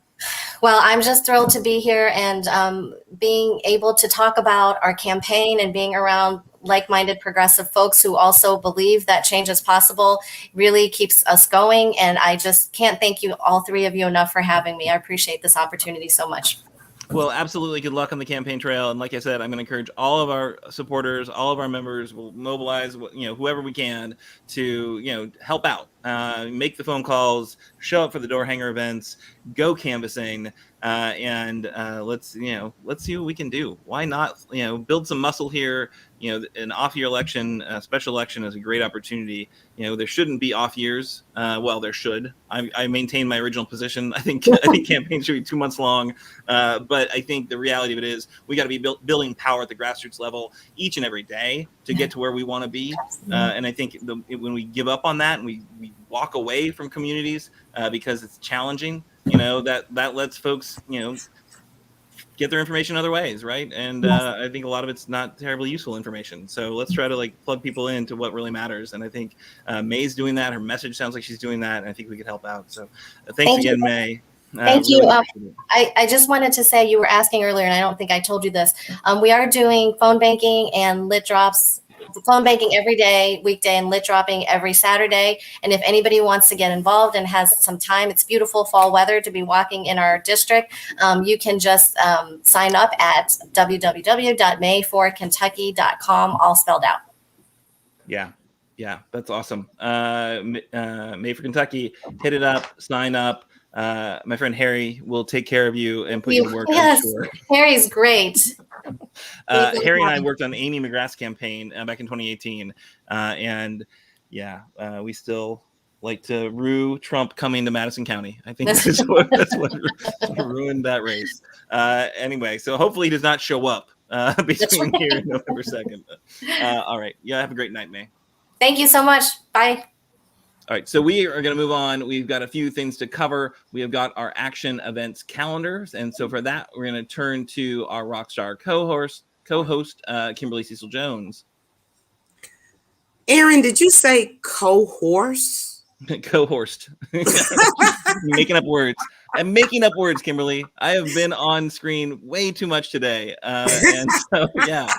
Well, I'm just thrilled to be here and being able to talk about our campaign and being around like-minded progressive folks who also believe that change is possible really keeps us going. And I just can't thank you, all three of you, enough for having me. I appreciate this opportunity so much. Well, absolutely. Good luck on the campaign trail. And like I said, I'm going to encourage all of our supporters, all of our members will mobilize, whoever we can to, help out, make the phone calls, show up for the door hanger events, go canvassing, and let's see what we can do. Why not, build some muscle here. An off-year election, a special election is a great opportunity. There shouldn't be off years. Well, there should. I maintain my original position. I think campaigns should be 2 months long. But I think the reality of it is we got to be building power at the grassroots level each and every day to get to where we want to be. And I think when we give up on that and we walk away from communities because it's challenging, that lets folks, get their information other ways, right? And I think a lot of it's not terribly useful information. So let's try to plug people into what really matters. And I think Mae's doing that. Her message sounds like she's doing that. And I think we could help out. So thanks again, Mae. Thank you. I just wanted to say, you were asking earlier, and I don't think I told you this. We are doing phone banking and lit drops. Phone banking every day, weekday, and lit dropping every Saturday. And if anybody wants to get involved and has some time, it's beautiful fall weather to be walking in our district. You can just sign up at www.mayforkentucky.com, all spelled out. Yeah, that's awesome. May for Kentucky, hit it up, sign up. My friend Harry will take care of you and put you to work. Yes, I'm sure. Harry's great. Harry and I worked on Amy McGrath's campaign back in 2018. We still like to rue Trump coming to Madison County. I think that's what ruined that race. Anyway, so hopefully he does not show up between here and November 2nd. All right. Yeah, have a great night, Mae. Thank you so much. Bye. All right, so we are going to move on. We've got a few things to cover. We have got our action events calendars. And so for that, we're going to turn to our rockstar co-host, Kimberly Cecil Jones. Aaron, did you say co-horse? Co-host. Making up words. I'm making up words, Kimberly. I have been on screen way too much today. And so, yeah,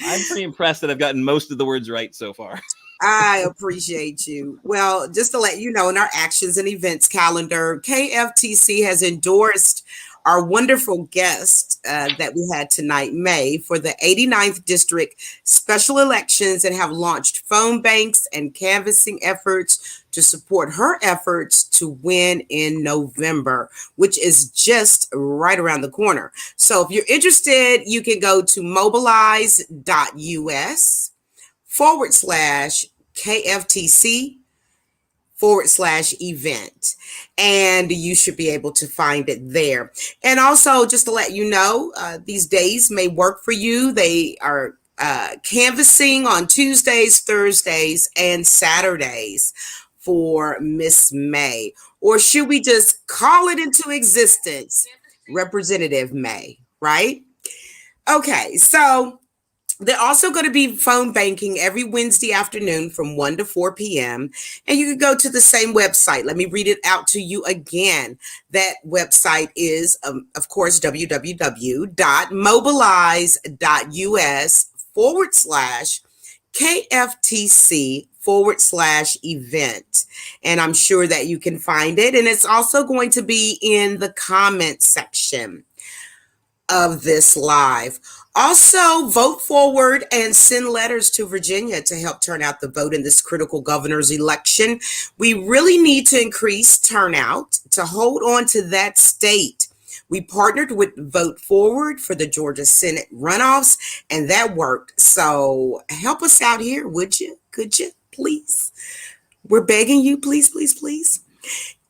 I'm pretty impressed that I've gotten most of the words right so far. I appreciate you. Well, just to let you know, in our actions and events calendar, KFTC has endorsed our wonderful guest that we had tonight, Mae, for the 89th District special elections, and have launched phone banks and canvassing efforts to support her efforts to win in November, which is just right around the corner. So if you're interested, you can go to mobilize.us/KFTC/event, and you should be able to find it there. And also, just to let you know, these days may work for you. They are canvassing on Tuesdays, Thursdays, and Saturdays for Miss Mae. Or should we just call it into existence, Representative Mae, right? Okay, so they're also going to be phone banking every Wednesday afternoon from 1 to 4 p.m. And you can go to the same website. Let me read it out to you again. That website is, of course, www.mobilize.us/KFTC/event. And I'm sure that you can find it. And it's also going to be in the comment section of this live. Also, vote forward and send letters to Virginia to help turn out the vote in this critical governor's election. We really need to increase turnout to hold on to that state. We partnered with Vote Forward for the Georgia Senate runoffs, and that worked. So help us out here, would you? Could you, please? We're begging you, please, please, please.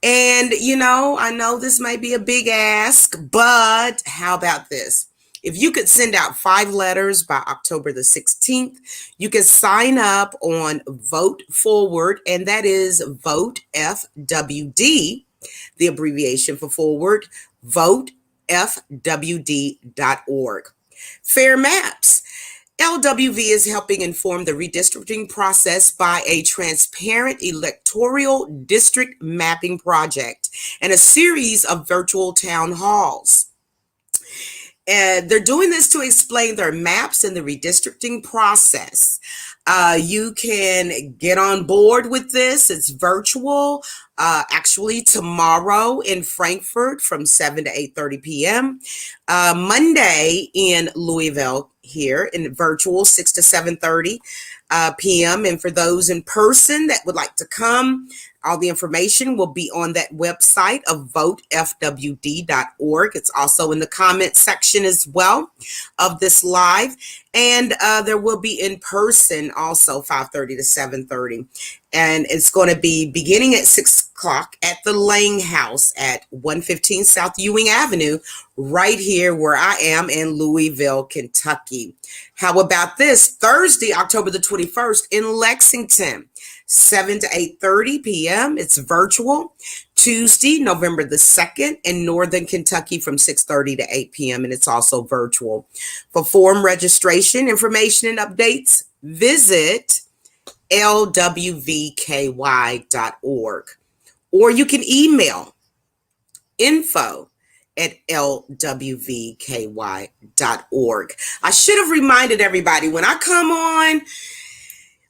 And, I know this may be a big ask, but how about this? If you could send out 5 letters by October the 16th, you can sign up on Vote Forward, and that is Vote FWD, the abbreviation for forward, votefwd.org. Fair Maps. LWV is helping inform the redistricting process by a transparent electoral district mapping project and a series of virtual town halls. And they're doing this to explain their maps and the redistricting process. You can get on board with this. It's virtual. Actually, tomorrow in Frankfurt from 7 to 8:30 p.m. Monday in Louisville here in virtual 6 to 7:30 p.m. And for those in person that would like to come, all the information will be on that website of votefwd.org. It's also in the comment section as well of this live. And there will be in person also 5:30 to 7:30. And it's going to be beginning at 6 o'clock at the Lang House at 115 South Ewing Avenue, right here where I am in Louisville, Kentucky. How about this? Thursday, October the 21st in Lexington, 7 to 8:30 p.m. It's virtual. Tuesday, November the 2nd in Northern Kentucky from 6:30 to 8 p.m. And it's also virtual. For forum registration, information, and updates, visit lwvky.org, or you can email info@lwvky.org. I should have reminded everybody when I come on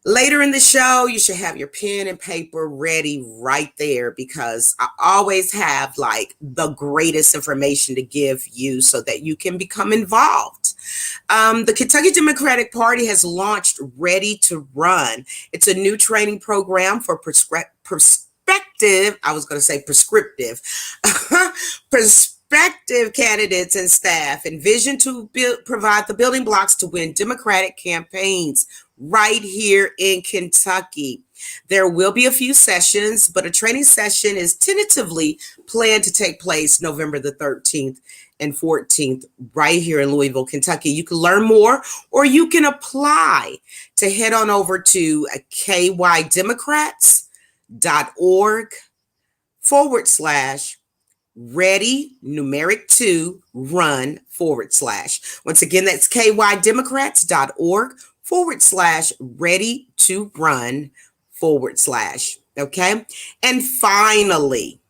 later in the show, you should have your pen and paper ready right there, because I always have like the greatest information to give you so that you can become involved. The Kentucky Democratic Party has launched Ready to Run. It's a new training program for prospective candidates and staff, envisioned to provide the building blocks to win Democratic campaigns right here in Kentucky. There will be a few sessions, but a training session is tentatively planned to take place November the 13th and 14th right here in Louisville, Kentucky. You can learn more, or you can apply to head on over to kydemocrats.org/ready numeric 2 run /. Once again, that's kydemocrats.org/ready to run /. Okay. And finally,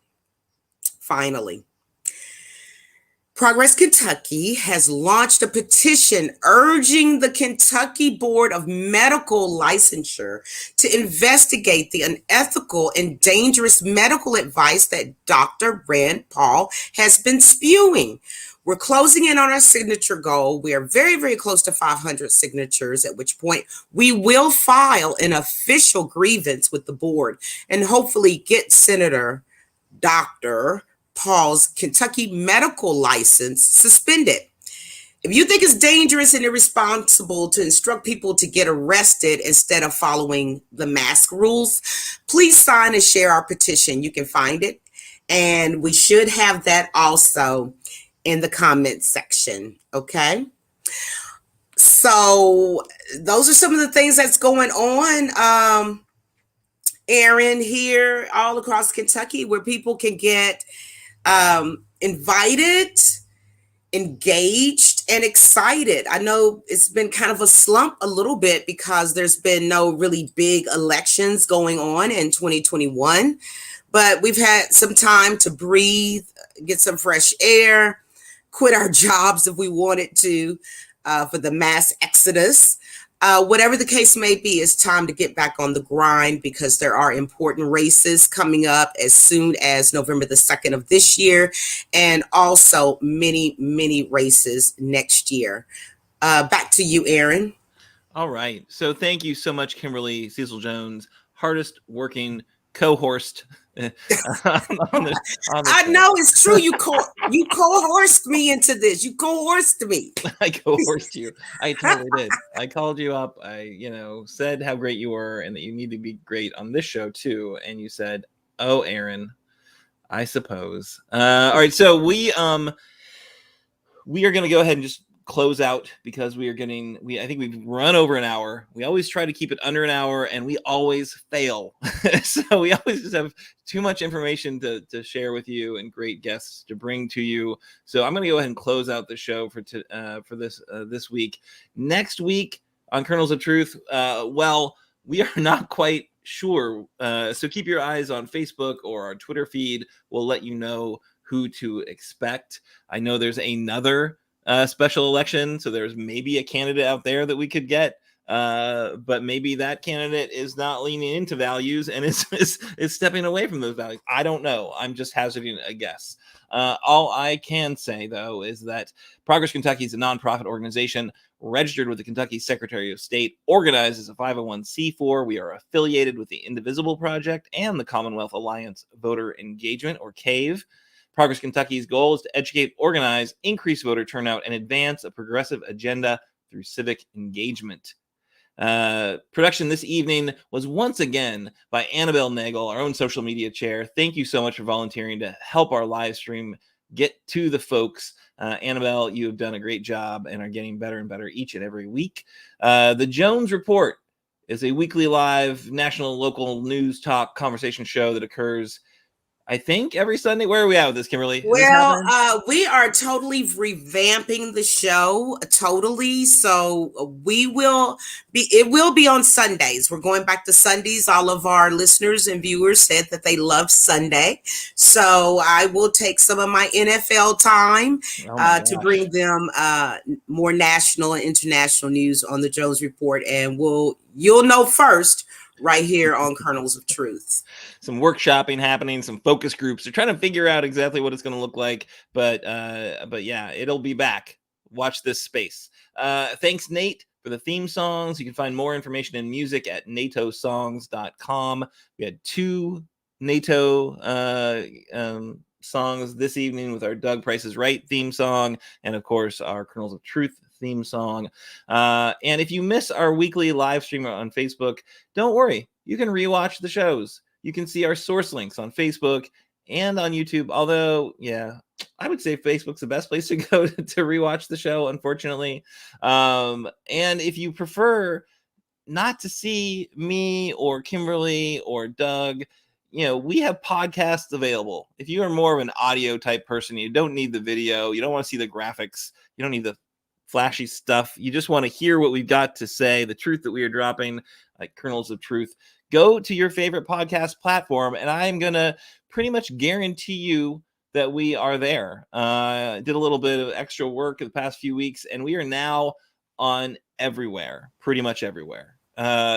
Progress Kentucky has launched a petition urging the Kentucky Board of Medical Licensure to investigate the unethical and dangerous medical advice that Dr. Rand Paul has been spewing. We're closing in on our signature goal. We are very, very close to 500 signatures, at which point we will file an official grievance with the board and hopefully get Senator Dr. Paul's Kentucky medical license suspended. If you think it's dangerous and irresponsible to instruct people to get arrested instead of following the mask rules, please sign and share our petition. You can find it, and we should have that also in the comments section. Okay. So those are some of the things that's going on, Aaron, here all across Kentucky, where people can get invited, engaged, and excited. I know it's been kind of a slump a little bit because there's been no really big elections going on in 2021, but we've had some time to breathe, get some fresh air, quit our jobs if we wanted to, for the mass exodus. Whatever the case may be, it's time to get back on the grind, because there are important races coming up as soon as November the 2nd of this year, and also many, many races next year. Back to you, Aaron. All right. So thank you so much, Kimberly Cecil Jones, hardest working co-host. I know it's true. You coerced me into this. You coerced me. I coerced you. I totally did. I called you up. I, said how great you were and that you need to be great on this show too. And you said, "Oh, Aaron, I suppose." All right. So we are going to go ahead and just close out, because I think we've run over an hour. We always try to keep it under an hour, and we always fail. So we always just have too much information to share with you and great guests to bring to you. So I'm going to go ahead and close out the show for this week. Next week on Kernels of Truth, we are not quite sure. So keep your eyes on Facebook or our Twitter feed. We'll let you know who to expect. I know there's another special election, so there's maybe a candidate out there that we could get. But maybe that candidate is not leaning into values and is stepping away from those values. I don't know. I'm just hazarding a guess. All I can say, though, is that Progress Kentucky is a nonprofit organization registered with the Kentucky Secretary of State, organized as a 501c4. We are affiliated with the Indivisible Project and the Commonwealth Alliance Voter Engagement, or CAVE. Progress Kentucky's goal is to educate, organize, increase voter turnout, and advance a progressive agenda through civic engagement. Production this evening was once again by Annabelle Nagel, our own social media chair. Thank you so much for volunteering to help our live stream get to the folks. Annabelle, you have done a great job and are getting better and better each and every week. The Jones Report is a weekly live national local news talk conversation show that occurs, I think, every Sunday. Where are we at with this, Kimberly? Well, we are totally revamping the show, totally. So it will be on Sundays. We're going back to Sundays. All of our listeners and viewers said that they love Sunday. So I will take some of my NFL time to bring them more national and international news on the Jones Report. And you'll know first right here on Kernels of Truth. Some workshopping happening, some focus groups. They're trying to figure out exactly what it's going to look like, but yeah, it'll be back. Watch this space. Thanks, Nate, for the theme songs. You can find more information and music at natosongs.com. We had 2 NATO songs this evening with our Doug Price is Right theme song, and of course our Kernels of Truth theme song. And if you miss our weekly live stream on Facebook, don't worry, you can rewatch the shows. You can see our source links on Facebook and on YouTube. Although, yeah, I would say Facebook's the best place to go to rewatch the show, unfortunately. And if you prefer not to see me or Kimberly or Doug, we have podcasts available. If you are more of an audio type person, you don't need the video, you don't want to see the graphics, you don't need the flashy stuff, you just want to hear what we've got to say, the truth that we are dropping, like Kernels of Truth, go to your favorite podcast platform, and I'm going to pretty much guarantee you that we are there. Did a little bit of extra work in the past few weeks, and we are now on everywhere, pretty much everywhere.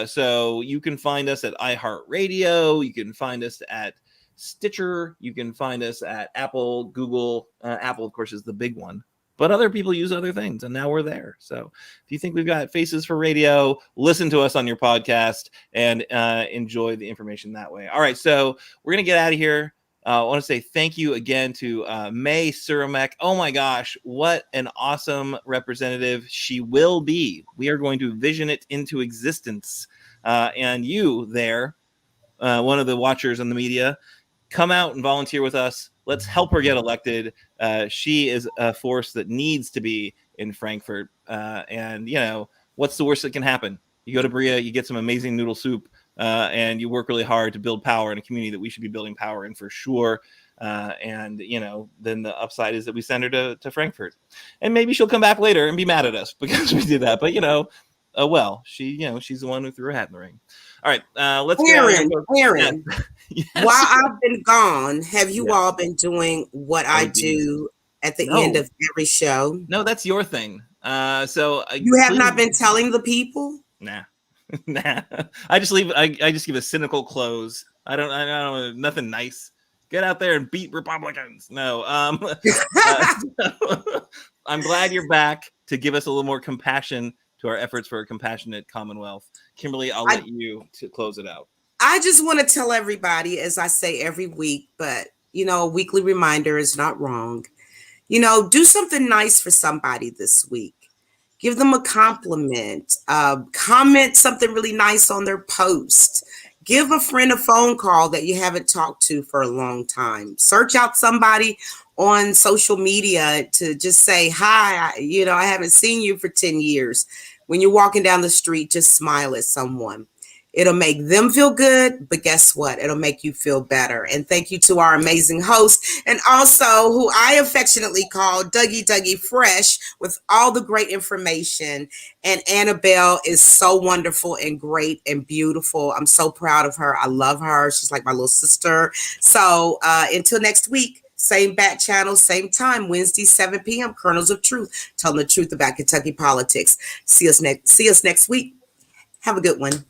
So you can find us at iHeartRadio, you can find us at Stitcher, you can find us at Apple, Google. Apple, of course, is the big one. But other people use other things, and now we're there. So if you think we've got faces for radio, listen to us on your podcast and enjoy the information that way. All right, so we're going to get out of here. I want to say thank you again to Mae Suramek. Oh, my gosh, what an awesome representative she will be. We are going to vision it into existence. And you there, one of the watchers on the media, come out and volunteer with us. Let's help her get elected. She is a force that needs to be in Frankfort. And, what's the worst that can happen? You go to Bria, you get some amazing noodle soup, and you work really hard to build power in a community that we should be building power in for sure. And, then the upside is that we send her to Frankfurt. And maybe she'll come back later and be mad at us because we did that. But, she's the one who threw her hat in the ring. All right, let's go. Aaron, yes. While I've been gone, have you all been doing what I do at the end of every show? No, that's your thing. So you have not been telling the people? Nah. I just give a cynical close. I don't nothing nice. Get out there and beat Republicans. No. I'm glad you're back to give us a little more compassion to our efforts for a compassionate Commonwealth. Kimberly, I'll let you to close it out. I just want to tell everybody, as I say every week, but, a weekly reminder is not wrong. Do something nice for somebody this week. Give them a compliment. Comment something really nice on their post. Give a friend a phone call that you haven't talked to for a long time. Search out somebody on social media to just say, hi, I haven't seen you for 10 years. When you're walking down the street, just smile at someone. It'll make them feel good, but guess what? It'll make you feel better. And thank you to our amazing host, and also who I affectionately call Dougie Fresh, with all the great information. And Annabelle is so wonderful and great and beautiful. I'm so proud of her. I love her. She's like my little sister. So until next week, same bat channel, same time, Wednesday, 7 p.m. Kernels of Truth, telling the truth about Kentucky politics. See us next week. Have a good one.